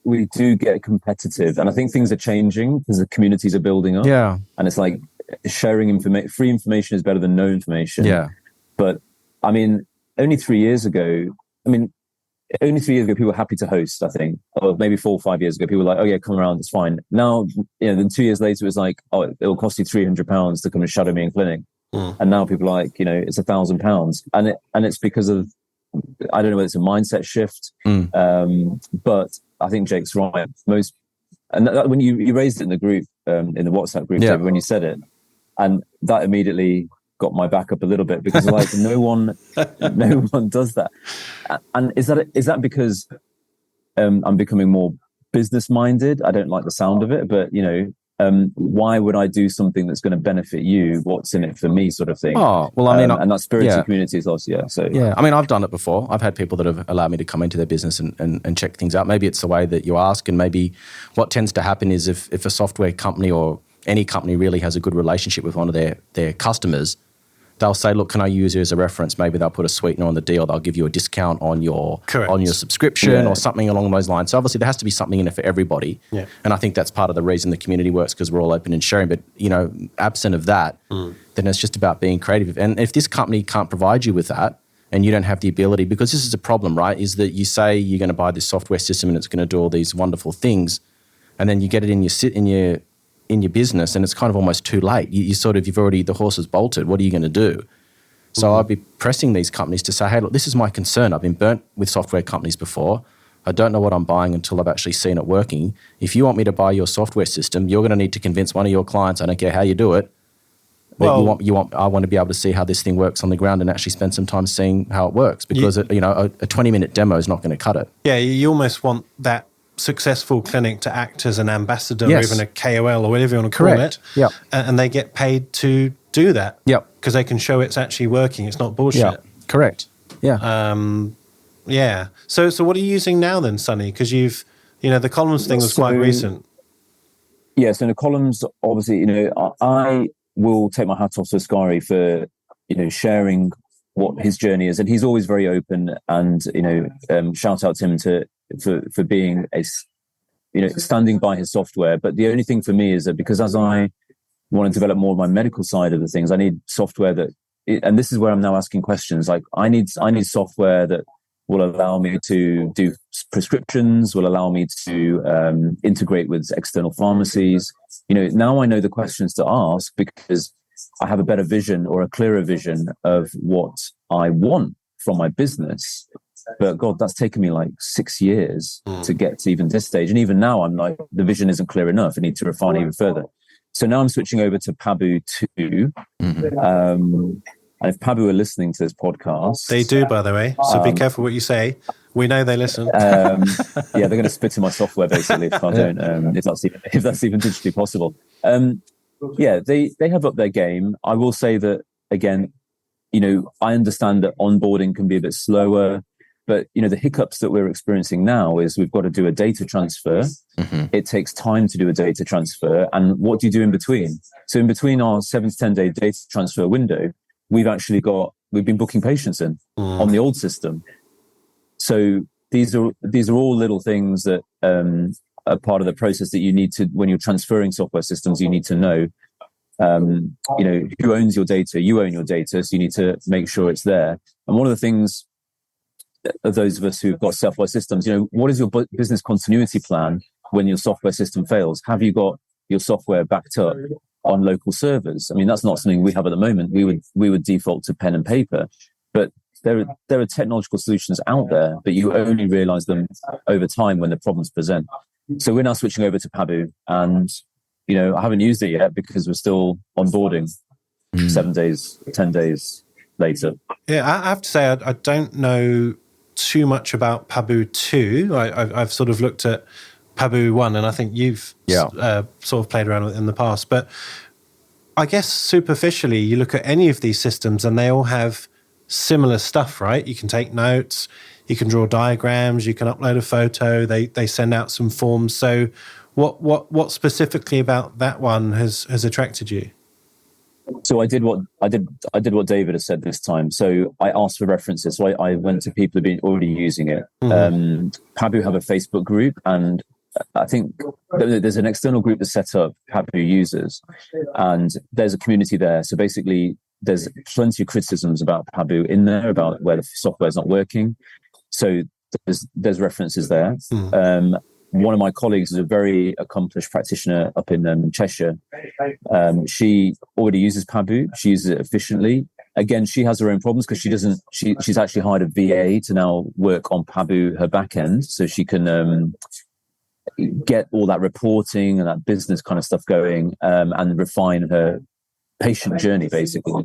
Speaker 4: we do get competitive, and I think things are changing because the communities are building up. And it's like, sharing information, free information is better than no information. But I mean, only 3 years ago, people were happy to host, I think. Or maybe 4 or 5 years ago, people were like, oh yeah, come around, it's fine. Now, then 2 years later, it was like, oh, it'll cost you £300 to come and shadow me in clinic. And now people are like, it's £1,000. And it's because of, I don't know whether it's a mindset shift, but I think Jake's right. When you raised it in the group, in the WhatsApp group, David, when you said it, and that immediately got my back up a little bit, because like no one does that. And is that because I'm becoming more business minded? I don't like the sound of it, but why would I do something that's going to benefit you? What's in it for me, sort of thing?
Speaker 3: Oh, well, I mean,
Speaker 4: and that spiritual community is also,
Speaker 3: I mean, I've done it before. I've had people that have allowed me to come into their business and check things out. Maybe it's the way that you ask, and maybe what tends to happen is if a software company or any company really has a good relationship with one of their customers, they'll say, look, can I use you as a reference? Maybe they'll put a sweetener on the deal. They'll give you a discount on your subscription or something along those lines. So obviously there has to be something in it for everybody. Yeah. And I think that's part of the reason the community works, because we're all open and sharing. But, absent of that, then it's just about being creative. And if this company can't provide you with that, and you don't have the ability, because this is a problem, right, is that you say you're going to buy this software system and it's going to do all these wonderful things, and then you get it in your business, and it's kind of almost too late. You've already, the horse has bolted. What are you going to do? So I'd be pressing these companies to say, hey, look, this is my concern. I've been burnt with software companies before. I don't know what I'm buying until I've actually seen it working. If you want me to buy your software system, you're going to need to convince one of your clients, I don't care how you do it, but I want to be able to see how this thing works on the ground and actually spend some time seeing how it works, because a 20-minute demo is not going to cut it.
Speaker 1: Yeah, you almost want that successful clinic to act as an ambassador, or even a KOL, or whatever you want to call it.
Speaker 3: Yep.
Speaker 1: And they get paid to do that.
Speaker 3: Yep.
Speaker 1: Because they can show it's actually working. It's not bullshit.
Speaker 3: Yep. Correct. Yeah.
Speaker 1: Yeah. So what are you using now then, Sonny? Because the columns thing was quite recent.
Speaker 4: Yeah. So in the columns, obviously, I will take my hat off to Ascari for, sharing what his journey is. And he's always very open, and, shout out to him for being standing by his software. But the only thing for me is that, because as I want to develop more of my medical side of the things, I need software and this is where I'm now asking questions. Like I need software that will allow me to do prescriptions, will allow me to integrate with external pharmacies. Now I know the questions to ask, because I have a better vision, or a clearer vision, of what I want from my business. But God, that's taken me like 6 years to get to even this stage. And even now I'm like, the vision isn't clear enough. I need to refine even further. So now I'm switching over to Pabau 2. And if Pabau are listening to this podcast...
Speaker 1: They do, by the way. So be careful what you say. We know they listen.
Speaker 4: They're going to spit in my software, basically, if I don't, if that's even digitally possible. They have upped their game. I will say that, again, I understand that onboarding can be a bit slower. But, the hiccups that we're experiencing now is we've got to do a data transfer. It takes time to do a data transfer. And what do you do in between? So in between our 7 to 10 day data transfer window, we've been booking patients in on the old system. So these are all little things that are part of the process that you need to, when you're transferring software systems, you need to know, who owns your data. You own your data, so you need to make sure it's there. And one of the things, of those of us who've got software systems, what is your business continuity plan when your software system fails? Have you got your software backed up on local servers? I mean, that's not something we have at the moment. We would default to pen and paper, but there are technological solutions out there, but you only realize them over time when the problems present. So we're now switching over to Pabau, and I haven't used it yet because we're still onboarding 7 days, 10 days later.
Speaker 1: Yeah, I have to say I don't know too much about Pabau 2. I've sort of looked at Pabau 1, and I think you've sort of played around with it in the past. But I guess superficially, you look at any of these systems and they all have similar stuff, right? You can take notes, you can draw diagrams, you can upload a photo, they send out some forms. So what specifically about that one has attracted you?
Speaker 4: So I did what David has said this time. So I asked for references. So I went to people who've been already using it. Pabau have a Facebook group, and I think there's an external group that's set up, Pabau users, and there's a community there. So basically, there's plenty of criticisms about Pabau in there, about where the software is not working. So there's references there. One of my colleagues is a very accomplished practitioner up in Cheshire. She already uses Pabau. She uses it efficiently. Again, she has her own problems because she's actually hired a VA to now work on Pabau, her back end, so she can get all that reporting and that business kind of stuff going, and refine her patient journey, basically.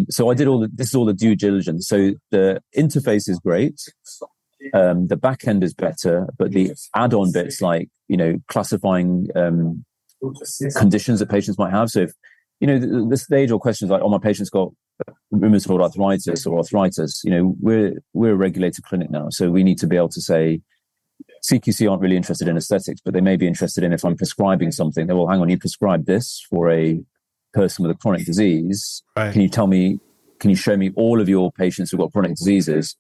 Speaker 4: So I did this is all the due diligence. So the interface is great. The back end is better, but the add-on bits like, classifying conditions that patients might have. So if, the stage or questions like, my patient's got rheumatoid arthritis or arthritis, we're a regulated clinic now. So we need to be able to say, CQC aren't really interested in aesthetics, but they may be interested in if I'm prescribing something. They will, hang on, you prescribed this for a person with a chronic disease.
Speaker 1: Right.
Speaker 4: Can you show me all of your patients who've got chronic diseases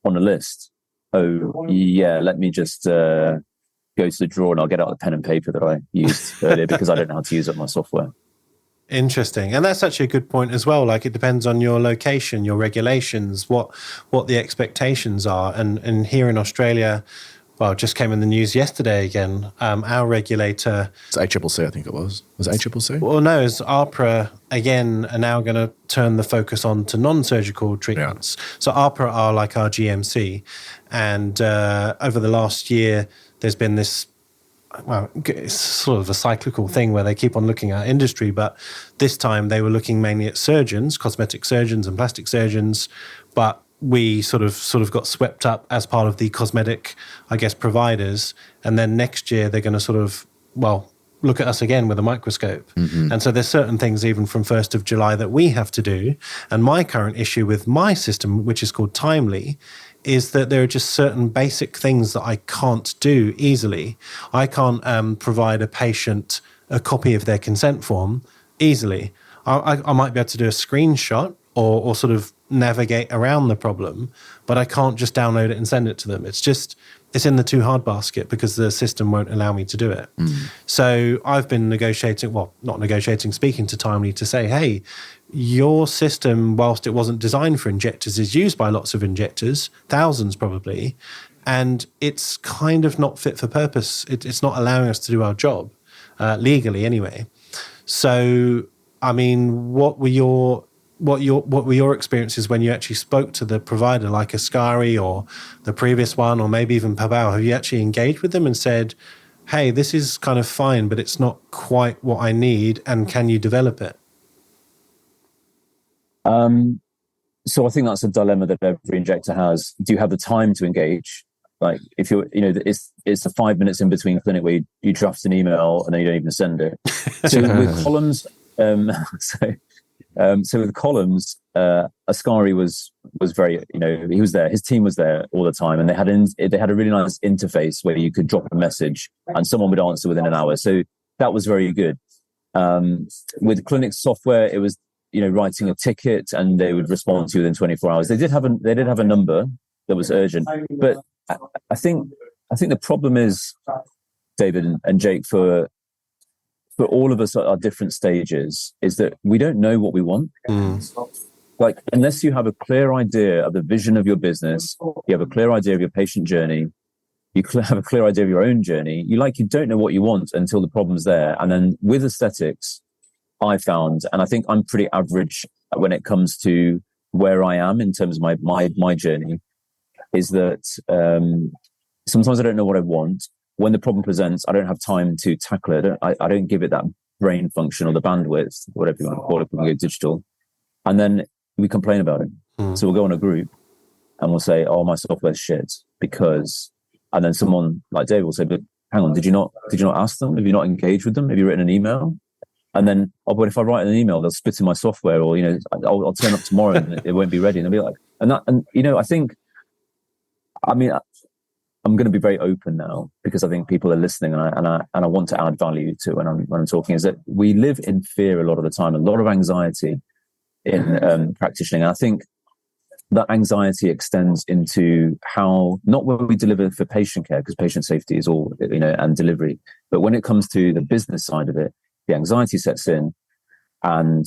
Speaker 4: on a list? Oh, yeah, let me just go to the drawer and I'll get out the pen and paper that I used earlier because I don't know how to use it on my software.
Speaker 1: Interesting. And that's actually a good point as well. Like, it depends on your location, your regulations, what the expectations are. And here in Australia, well, it just came in the news yesterday again, our regulator...
Speaker 3: It's ACCC, I think it was. Was it ACCC?
Speaker 1: Well, no, it's AHPRA, again, are now going to turn the focus on to non-surgical treatments. Yeah. So AHPRA are like our GMC. And over the last year, there's been this... Well, it's sort of a cyclical thing where they keep on looking at industry, but this time they were looking mainly at surgeons, cosmetic surgeons and plastic surgeons, but we sort of got swept up as part of the cosmetic, I guess, providers. And then next year they're going to look at us again with a microscope. Mm-hmm. And so there's certain things even from 1st of July that we have to do. And my current issue with my system, which is called Timely, is that there are just certain basic things that I can't do easily. I can't provide a patient a copy of their consent form easily. I might be able to do a screenshot or sort of navigate around the problem, but I can't just download it and send it to them. It's in the too hard basket because the system won't allow me to do it. Mm. So I've been speaking to Timely to say, hey, your system, whilst it wasn't designed for injectors, is used by lots of injectors, thousands probably, and it's kind of not fit for purpose. It's not allowing us to do our job, legally anyway. So, I mean, what were your experiences when you actually spoke to the provider, like Ascari or the previous one, or maybe even Pabau? Have you actually engaged with them and said, hey, this is kind of fine, but it's not quite what I need, and can you develop it?
Speaker 4: So I think that's a dilemma that every injector has. Do you have the time to engage? Like, if you're, it's the 5 minutes in between clinic where you draft an email and then you don't even send it. So with columns, so with columns, Ascari was very, he was there. His team was there all the time, and they had a really nice interface where you could drop a message and someone would answer within an hour. So that was very good. With clinic software, it was writing a ticket and they would respond to you within 24 hours. They did have a number that was urgent, but I think the problem is, David and Jake, for all of us at our different stages, is that we don't know what we want. Like, unless you have a clear idea of the vision of your business, you have a clear idea of your patient journey, you have a clear idea of your own journey, you don't know what you want until the problem's there. And then with aesthetics, I found, and I think I'm pretty average when it comes to where I am in terms of my journey, is that sometimes I don't know what I want. When the problem presents, I don't have time to tackle it. I don't give it that brain function or the bandwidth, whatever you want to call it, when we go digital. And then we complain about it. So we'll go on a group and we'll say, oh, my software's shit because, and then someone like Dave will say, but hang on, did you not ask them? Have you not engaged with them? Have you written an email? And then, oh, but if I write an email, they'll spit in my software, or, I'll turn up tomorrow and it won't be ready. And they'll be like, I'm going to be very open now because I think people are listening, and I want to add value to when I'm talking, is that we live in fear a lot of the time, a lot of anxiety in practicing. And I think that anxiety extends into not when we deliver for patient care, because patient safety is all, and delivery, but when it comes to the business side of it, the anxiety sets in, and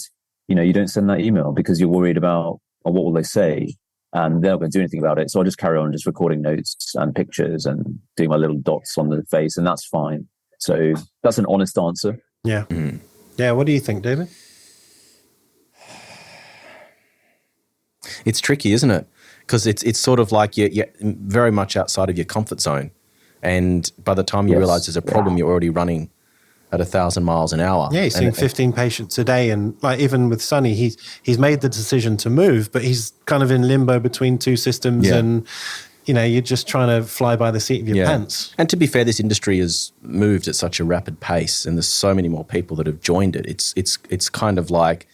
Speaker 4: you don't send that email because you're worried about, what will they say, and they're not going to do anything about it. So I'll just carry on just recording notes and pictures and doing my little dots on the face, and that's fine. So that's an honest answer.
Speaker 1: Yeah. Yeah. What do you think, David?
Speaker 3: It's tricky, isn't it? Because it's sort of like you're very much outside of your comfort zone. And by the time you realize there's a problem, you're already running at 1,000 miles an hour.
Speaker 1: Yeah, he's seeing 15 patients a day. And like even with Sonny, he's made the decision to move, but he's kind of in limbo between two systems and, you're just trying to fly by the seat of your pants.
Speaker 3: And to be fair, this industry has moved at such a rapid pace and there's so many more people that have joined it. It's kind of like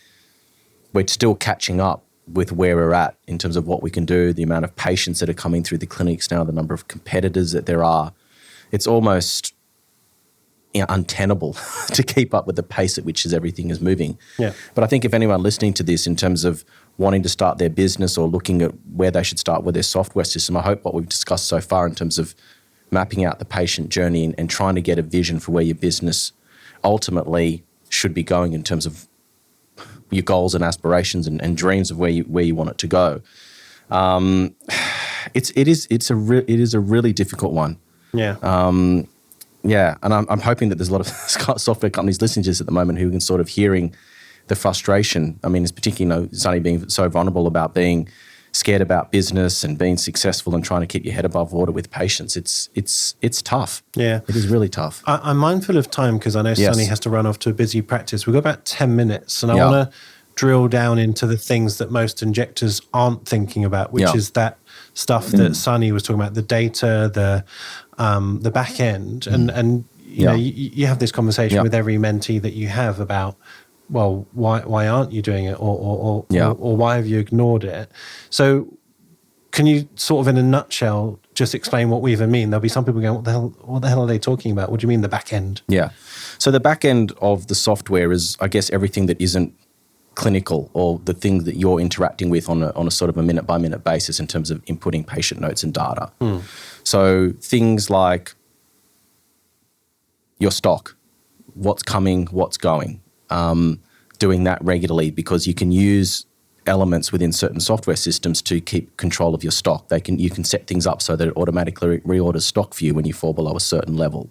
Speaker 3: we're still catching up with where we're at in terms of what we can do, the amount of patients that are coming through the clinics now, the number of competitors that there are. It's almost untenable to keep up with the pace at which everything is moving.
Speaker 1: Yeah.
Speaker 3: But I think if anyone listening to this in terms of wanting to start their business or looking at where they should start with their software system, I hope what we've discussed so far in terms of mapping out the patient journey and trying to get a vision for where your business ultimately should be going in terms of your goals and aspirations and dreams of where you want it to go. It is a really difficult one.
Speaker 1: Yeah.
Speaker 3: And I'm hoping that there's a lot of software companies listening to this at the moment who can sort of hearing the frustration. I mean, it's particularly, Sonny being so vulnerable about being scared about business and being successful and trying to keep your head above water with patients. It's tough.
Speaker 1: Yeah.
Speaker 3: It is really tough.
Speaker 1: I'm mindful of time because I know Sonny has to run off to a busy practice. We've got about 10 minutes and I want to drill down into the things that most injectors aren't thinking about, which is that stuff that Sonny was talking about, the data, the back end. And you know, you have this conversation with every mentee that you have about, well, why aren't you doing it, or why have you ignored it? So, can you sort of, in a nutshell, just explain what we even mean? There'll be some people going, "What the hell are they talking about? What do you mean the back end?"
Speaker 3: Yeah, so the back end of the software is, I guess, everything that isn't clinical or the things that you're interacting with on a sort of a minute by minute basis in terms of inputting patient notes and data. So things like your stock, what's coming, what's going. Doing that regularly because you can use elements within certain software systems to keep control of your stock. You can set things up so that it automatically reorders stock for you when you fall below a certain level.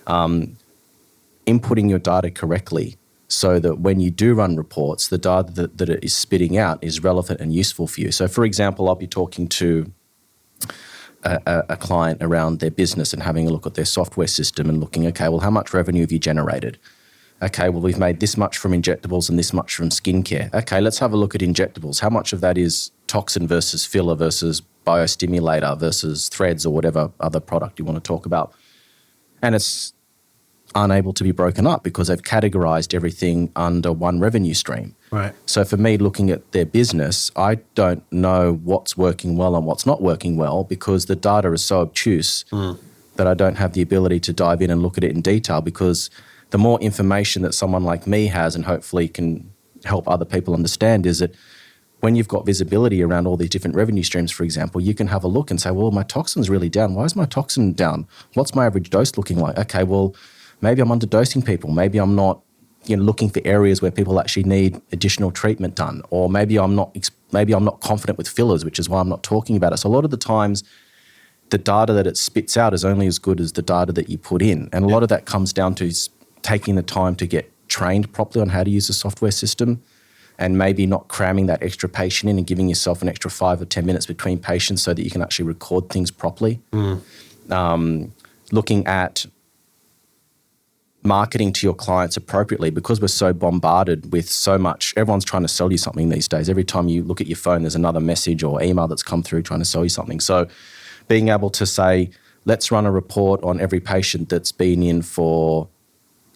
Speaker 3: Inputting your data correctly so that when you do run reports, the data that it is spitting out is relevant and useful for you. So, for example, I'll be talking to a client around their business and having a look at their software system and looking, okay, well, how much revenue have you generated? Okay, well, we've made this much from injectables and this much from skincare. Okay, let's have a look at injectables. How much of that is toxin versus filler versus biostimulator versus threads or whatever other product you want to talk about? And it's unable to be broken up because they've categorized everything under one revenue stream.
Speaker 1: Right.
Speaker 3: So for me, looking at their business, I don't know what's working well and what's not working well because the data is so obtuse that I don't have the ability to dive in and look at it in detail, because the more information that someone like me has and hopefully can help other people understand is that when you've got visibility around all these different revenue streams, for example, you can have a look and say, well, my toxin's really down. Why is my toxin down? What's my average dose looking like? Okay, well, maybe I'm underdosing people. Maybe I'm not looking for areas where people actually need additional treatment done. Or maybe I'm not confident with fillers, which is why I'm not talking about it. So a lot of the times, the data that it spits out is only as good as the data that you put in. And a lot of that comes down to taking the time to get trained properly on how to use the software system and maybe not cramming that extra patient in and giving yourself an extra 5 or 10 minutes between patients so that you can actually record things properly. Looking at marketing to your clients appropriately, because we're so bombarded with so much. Everyone's trying to sell you something these days. Every time you look at your phone, there's another message or email that's come through trying to sell you something. So being able to say, let's run a report on every patient that's been in for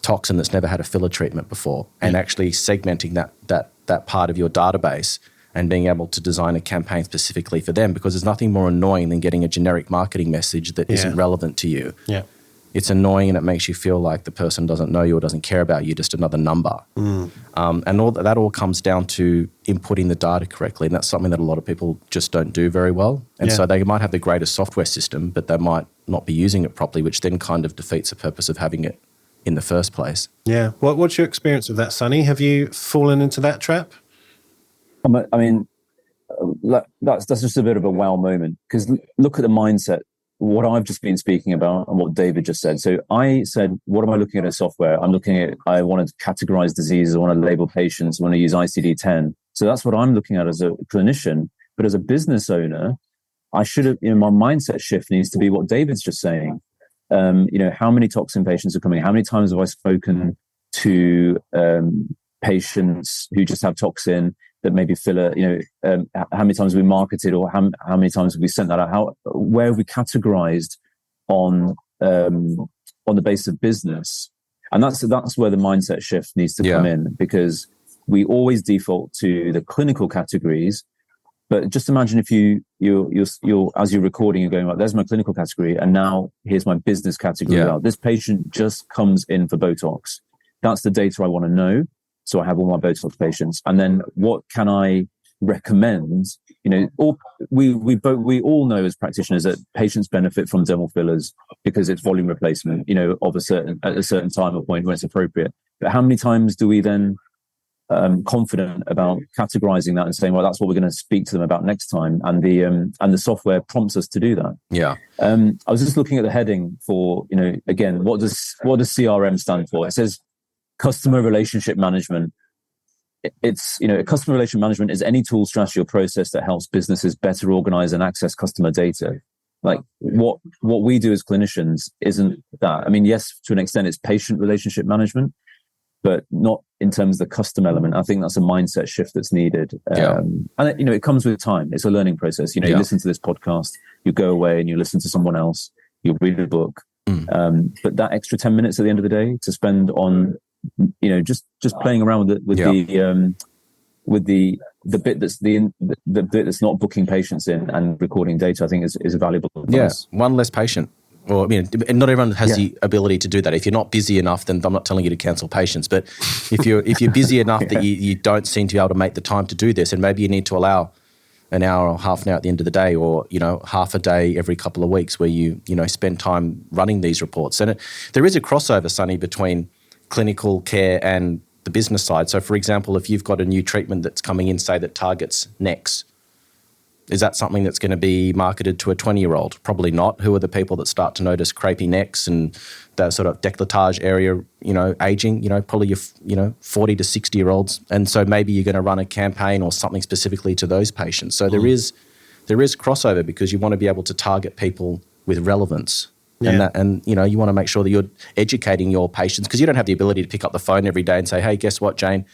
Speaker 3: toxin that's never had a filler treatment before, and actually segmenting that part of your database and being able to design a campaign specifically for them, because there's nothing more annoying than getting a generic marketing message that isn't relevant to you. Yeah. It's annoying and it makes you feel like the person doesn't know you or doesn't care about you, just another number. And all that all comes down to inputting the data correctly, and that's something that a lot of people just don't do very well. And so they might have the greatest software system, but they might not be using it properly, which then kind of defeats the purpose of having it in the first place. Yeah.
Speaker 1: What's your experience of that, Sonny? Have you fallen into that trap?
Speaker 4: I mean, that's just a bit of a wow moment, because look at the mindset, what I've just been speaking about and what David just said. So I said, what am I looking at in software? I want to categorize diseases, I want to label patients, I want to use ICD-10. So that's what I'm looking at as a clinician. But as a business owner, I should have, my mindset shift needs to be what David's just saying. how many toxin patients are coming? How many times have I spoken to patients who just have toxin that maybe filler? How many times have we marketed, or how many times have we sent that out? Where have we categorized on the basis of business? And that's where the mindset shift needs to come in, because we always default to the clinical categories. But just imagine if you're as you're recording, you're going, right, there's my clinical category, and now here's my business category. Well, this patient just comes in for Botox. That's the data I want to know. So I have all my Botox patients, and then what can I recommend? We all know as practitioners that patients benefit from dermal fillers because it's volume replacement, at a certain time or point when it's appropriate. But how many times do we then confident about categorizing that and saying, well, that's what we're going to speak to them about next time, and the software prompts us to do that. I was just looking at the heading for, again, what does CRM stand for? It says customer relationship management. It's customer relationship management is any tool, strategy, or process that helps businesses better organize and access customer data. Like what we do as clinicians isn't that. I mean, yes, to an extent it's patient relationship management, but not in terms of the custom element. I think that's a mindset shift that's needed. And it comes with time. It's a learning process. You listen to this podcast, you go away and you listen to someone else, you read a book. But that extra 10 minutes at the end of the day to spend on, just playing around with the bit that's not booking patients in and recording data, I think is a valuable advice.
Speaker 3: One less patient. Well, and not everyone has the ability to do that. If you're not busy enough, then I'm not telling you to cancel patients. But if you're busy enough that you don't seem to be able to make the time to do this, and maybe you need to allow an hour or half an hour at the end of the day, or half a day every couple of weeks where you spend time running these reports. And there is a crossover, Sonny, between clinical care and the business side. So, for example, if you've got a new treatment that's coming in, say, that targets necks, is that something that's going to be marketed to a 20-year-old? Probably not. Who are the people that start to notice crepey necks and that sort of décolletage area, aging? Probably your 40 to 60-year-olds. And so maybe you're going to run a campaign or something specifically to those patients. So there is crossover, because you want to be able to target people with relevance. Yeah. And you want to make sure that you're educating your patients, because you don't have the ability to pick up the phone every day and say, hey, guess what, Jane?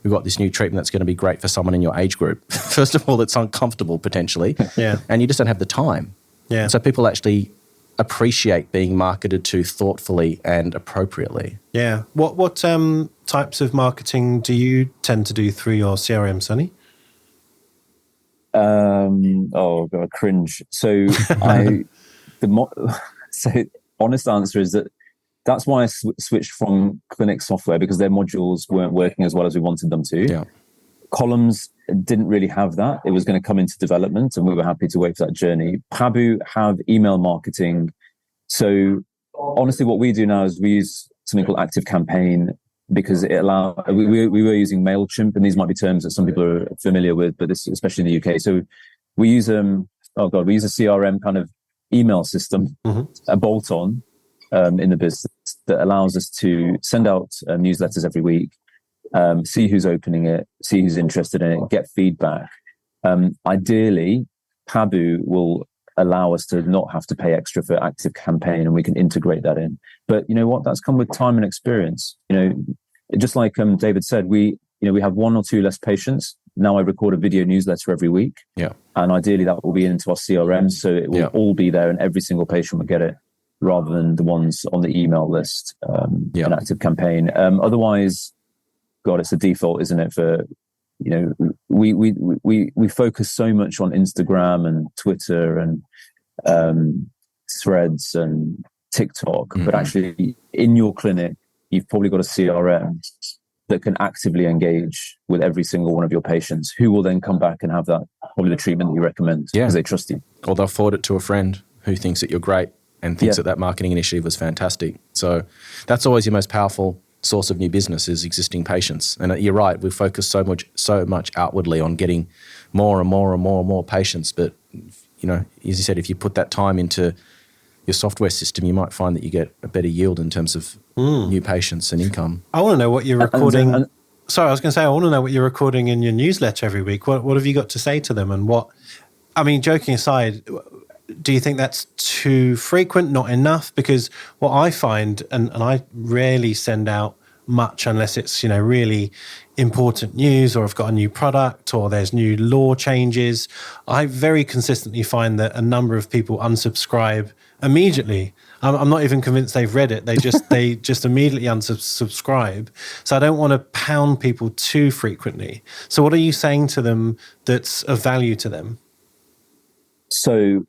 Speaker 3: We've got this new treatment that's going to be great for someone in your age group. First of all, it's uncomfortable potentially. And you just don't have the time. So people actually appreciate being marketed to thoughtfully and appropriately.
Speaker 1: What types of marketing do you tend to do through your CRM, Sonny?
Speaker 4: Oh God, cringe. So so honest answer is that's why I switched from clinic software, because their modules weren't working as well as we wanted them to. Columns didn't really have that. It was going to come into development, and we were happy to wait for that journey. Pabau have email marketing. So honestly, what we do now is we use something called Active Campaign, because it allows. We were using MailChimp, and these might be terms that some people are familiar with, but this, especially in the UK. So we use we use a CRM kind of email system, a bolt-on in the business that allows us to send out newsletters every week, see who's opening it, see who's interested in it, get feedback. Ideally, Pabau will allow us to not have to pay extra for Active Campaign, and we can integrate that in. But you know what? That's come with time and experience. Just like David said, we have one or two less patients. Now I record a video newsletter every week. And ideally that will be into our CRM, so it will all be there and every single patient will get it, rather than the ones on the email list in Active Campaign. Otherwise, God, it's a default, isn't it? For we focus so much on Instagram and Twitter and Threads and TikTok, but actually in your clinic, you've probably got a CRM that can actively engage with every single one of your patients, who will then come back and have that, probably the treatment that you recommend, because they trust you.
Speaker 3: Or they'll forward it to a friend who thinks that you're great and thinks that marketing initiative was fantastic. So that's always your most powerful source of new business, is existing patients. And you're right, we focus so much outwardly on getting more and more patients. But, as you said, if you put that time into your software system, you might find that you get a better yield in terms of new patients and income.
Speaker 1: I want to know what you're recording. I want to know what you're recording in your newsletter every week. What have you got to say to them? And joking aside, do you think that's too frequent, not enough? Because what I find, and I rarely send out much unless it's, really important news, or I've got a new product, or there's new law changes, I very consistently find that a number of people unsubscribe immediately. I'm not even convinced they've read it. They just immediately unsubscribe. So I don't want to pound people too frequently. So what are you saying to them that's of value to them?
Speaker 4: So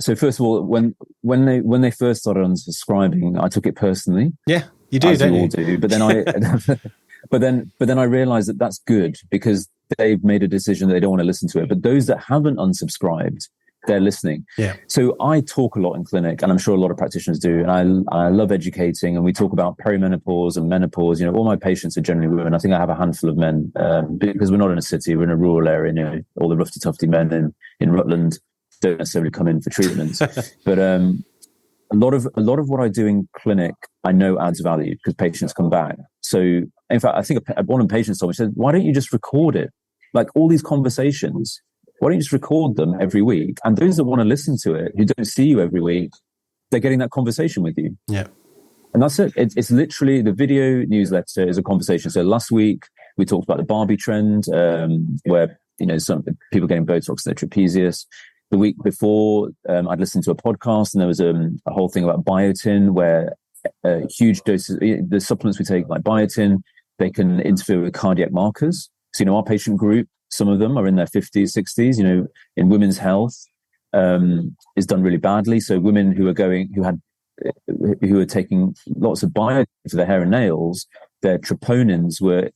Speaker 4: first of all, when they first started unsubscribing, I took it personally.
Speaker 1: Yeah, you do, don't you?
Speaker 4: All do. But then but then I realized that that's good, because they've made a decision that they don't want to listen to it. But those that haven't unsubscribed, they're listening.
Speaker 1: Yeah.
Speaker 4: So I talk a lot in clinic, and I'm sure a lot of practitioners do. And I love educating, and we talk about perimenopause and menopause. All my patients are generally women. I think I have a handful of men, because we're not in a city, we're in a rural area. All the rough to tufty men in Rutland don't necessarily come in for treatments. But a lot of what I do in clinic, I know adds value, because patients come back. So in fact, I think one of the patients told me, said, why don't you just record it? Like all these conversations, why don't you just record them every week? And those that want to listen to it, who don't see you every week, they're getting that conversation with you.
Speaker 1: Yeah.
Speaker 4: And that's it. It's literally, the video newsletter is a conversation. So last week we talked about the Barbie trend, where, some people getting Botox in their trapezius. The week before, I'd listened to a podcast, and there was a whole thing about biotin, where huge doses, the supplements we take like biotin, they can interfere with cardiac markers. So, our patient group, some of them are in their 50s, 60s, in women's health, is done really badly. So women who were taking lots of biotin for their hair and nails, their troponins were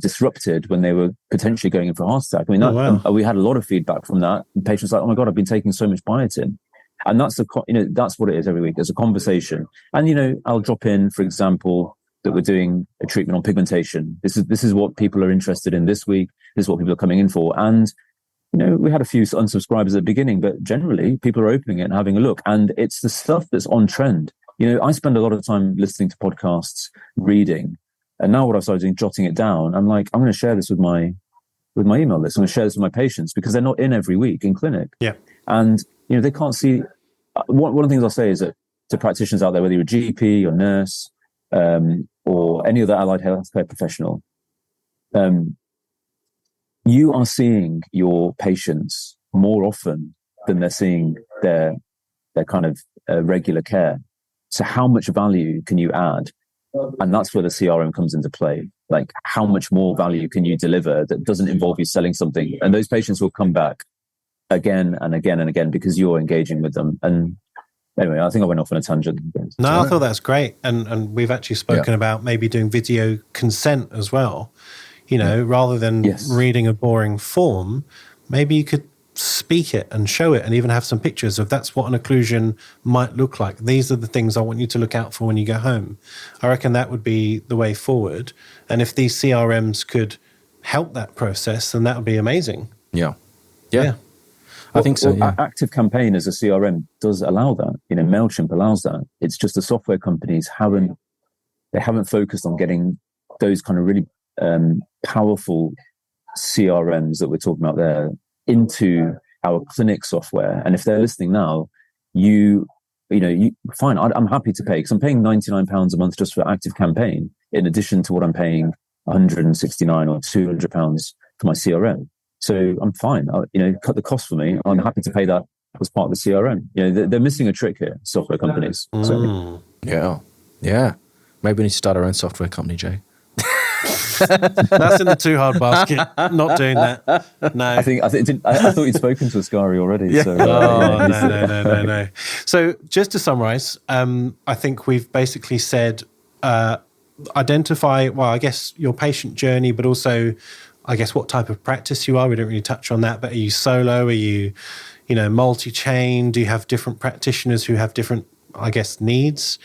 Speaker 4: disrupted when they were potentially going in for a heart attack. I mean, we had a lot of feedback from that. And patients like, oh my God, I've been taking so much biotin. And that's that's what it is every week. There's a conversation. And, I'll drop in, for example, that we're doing a treatment on pigmentation. This is what people are interested in this week. This is what people are coming in for. And, we had a few unsubscribers at the beginning, but generally people are opening it and having a look. And it's the stuff that's on trend. I spend a lot of time listening to podcasts, reading. And now what I've started doing, jotting it down. I'm like, I'm going to share this with my email list. I'm going to share this with my patients, because they're not in every week in clinic.
Speaker 1: Yeah.
Speaker 4: And, they can't see. One of the things I'll say is that to practitioners out there, whether you're a GP or nurse, or any other allied healthcare professional, you are seeing your patients more often than they're seeing their kind of regular care. So how much value can you add? And that's where the CRM comes into play. Like, how much more value can you deliver that doesn't involve you selling something? And those patients will come back again and again and again, because you're engaging with them. And anyway, I think I went off on a tangent.
Speaker 1: No, I thought that's great. And we've actually spoken about maybe doing video consent as well. Rather than reading a boring form, maybe you could speak it and show it, and even have some pictures of that's what an occlusion might look like. These are the things I want you to look out for when you go home. I reckon that would be the way forward. And if these CRMs could help that process, then that would be amazing.
Speaker 3: Yeah.
Speaker 4: I think so. Active Campaign as a CRM does allow that. MailChimp allows that. It's just the software companies haven't focused on getting those kind of really powerful CRMs that we're talking about there into our clinic software. And if they're listening now, fine. I'm happy to pay, because I'm paying £99 a month just for Active Campaign, in addition to what I'm paying £169 or £200 for my CRM. So I'm fine. Cut the cost for me. I'm happy to pay that as part of the CRM. They're missing a trick here, software companies. So.
Speaker 3: Yeah. Maybe we need to start our own software company, Jay.
Speaker 1: That's in the too hard basket. Not doing that. No.
Speaker 4: I thought you'd spoken to Ascari already.
Speaker 1: Yeah.
Speaker 4: So,
Speaker 1: No. So just to summarize, I think we've basically said identify, well, I guess your patient journey, but also, I guess, what type of practice you are. We don't really touch on that, but are you solo? Are you, multi-chain? Do you have different practitioners who have different, I guess, needs?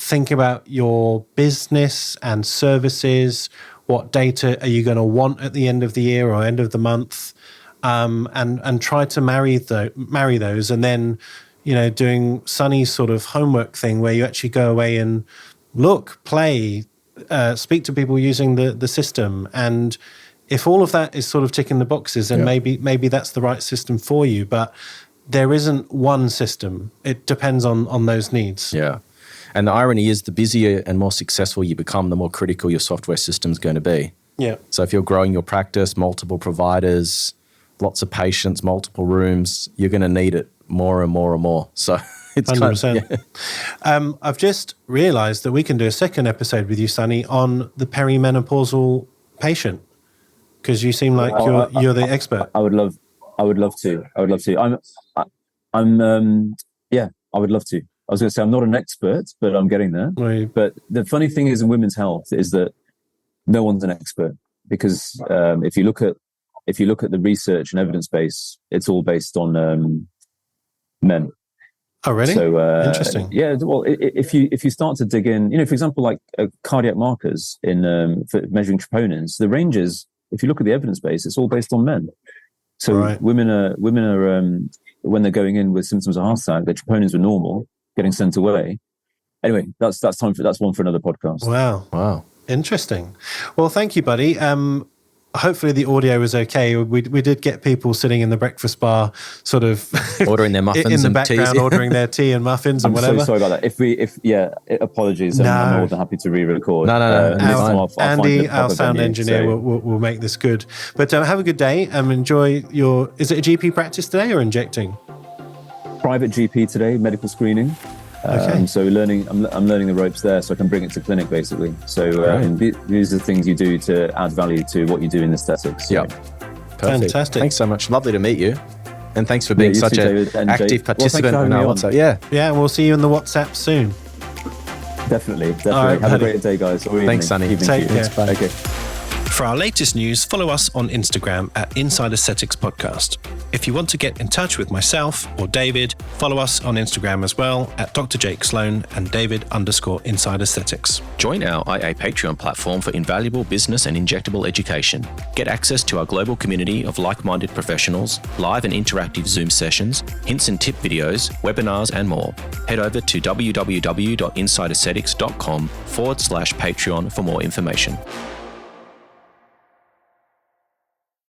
Speaker 1: Think about your business and services. What data are you going to want at the end of the year or end of the month? And try to marry those. And then, doing Sonny's sort of homework thing, where you actually go away and look, play, speak to people using the system. And if all of that is sort of ticking the boxes, then maybe that's the right system for you. But there isn't one system. It depends on those needs.
Speaker 3: Yeah. And the irony is the busier and more successful you become, the more critical your software system's going to be.
Speaker 1: Yeah.
Speaker 3: So if you're growing your practice, multiple providers, lots of patients, multiple rooms, you're going to need it more and more and more. So it's
Speaker 1: 100%. I've just realised that we can do a second episode with you, Sonny, on the perimenopausal patient, because you seem like you're the expert.
Speaker 4: I would love to. I would love to. I would love to. I was going to say I'm not an expert, but I'm getting there.
Speaker 1: Right.
Speaker 4: But the funny thing is in women's health is that no one's an expert, because if you look at the research and evidence base, it's all based on men.
Speaker 1: Oh, really?
Speaker 4: So
Speaker 1: interesting.
Speaker 4: Yeah. Well, if you start to dig in, for example, like cardiac markers in for measuring troponins, the ranges. If you look at the evidence base, it's all based on men. So
Speaker 1: right.
Speaker 4: women are when they're going in with symptoms of heart attack, their troponins were normal, getting sent away. Anyway, that's one for another podcast.
Speaker 1: Wow. Interesting. Well, thank you, buddy. Hopefully the audio was okay. We did get people sitting in the breakfast bar, sort of
Speaker 3: ordering their muffins
Speaker 1: in the
Speaker 3: and
Speaker 1: background,
Speaker 3: teas.
Speaker 1: ordering their tea and muffins and whatever.
Speaker 4: I'm so sorry about that. Apologies.
Speaker 1: No.
Speaker 4: I'm more than happy to re-record.
Speaker 3: No.
Speaker 1: Andy, our sound engineer, will make this good. But have a good day. Enjoy your. Is it a GP practice today or injecting?
Speaker 4: Private GP today, medical screening.
Speaker 1: Okay.
Speaker 4: So I'm learning the ropes there, so I can bring it to clinic basically. So these are the things you do to add value to what you do in aesthetics.
Speaker 3: Yeah,
Speaker 1: fantastic.
Speaker 3: Thanks so much. Lovely to meet you, and thanks for being such an active participant in our WhatsApp.
Speaker 1: Yeah, we'll see you in the WhatsApp soon.
Speaker 4: Definitely.
Speaker 1: All right,
Speaker 4: have a great day, guys.
Speaker 3: Thanks, Sonny.
Speaker 1: Take care.
Speaker 3: Bye.
Speaker 4: Okay.
Speaker 1: For our latest news, follow us on Instagram at Inside Aesthetics Podcast. If you want to get in touch with myself or David, follow us on Instagram as well at Dr. Jake Sloan and David_Inside Aesthetics.
Speaker 2: Join our IA Patreon platform for invaluable business and injectable education. Get access to our global community of like-minded professionals, live and interactive Zoom sessions, hints and tip videos, webinars, and more. Head over to www.insideaesthetics.com/Patreon for more information.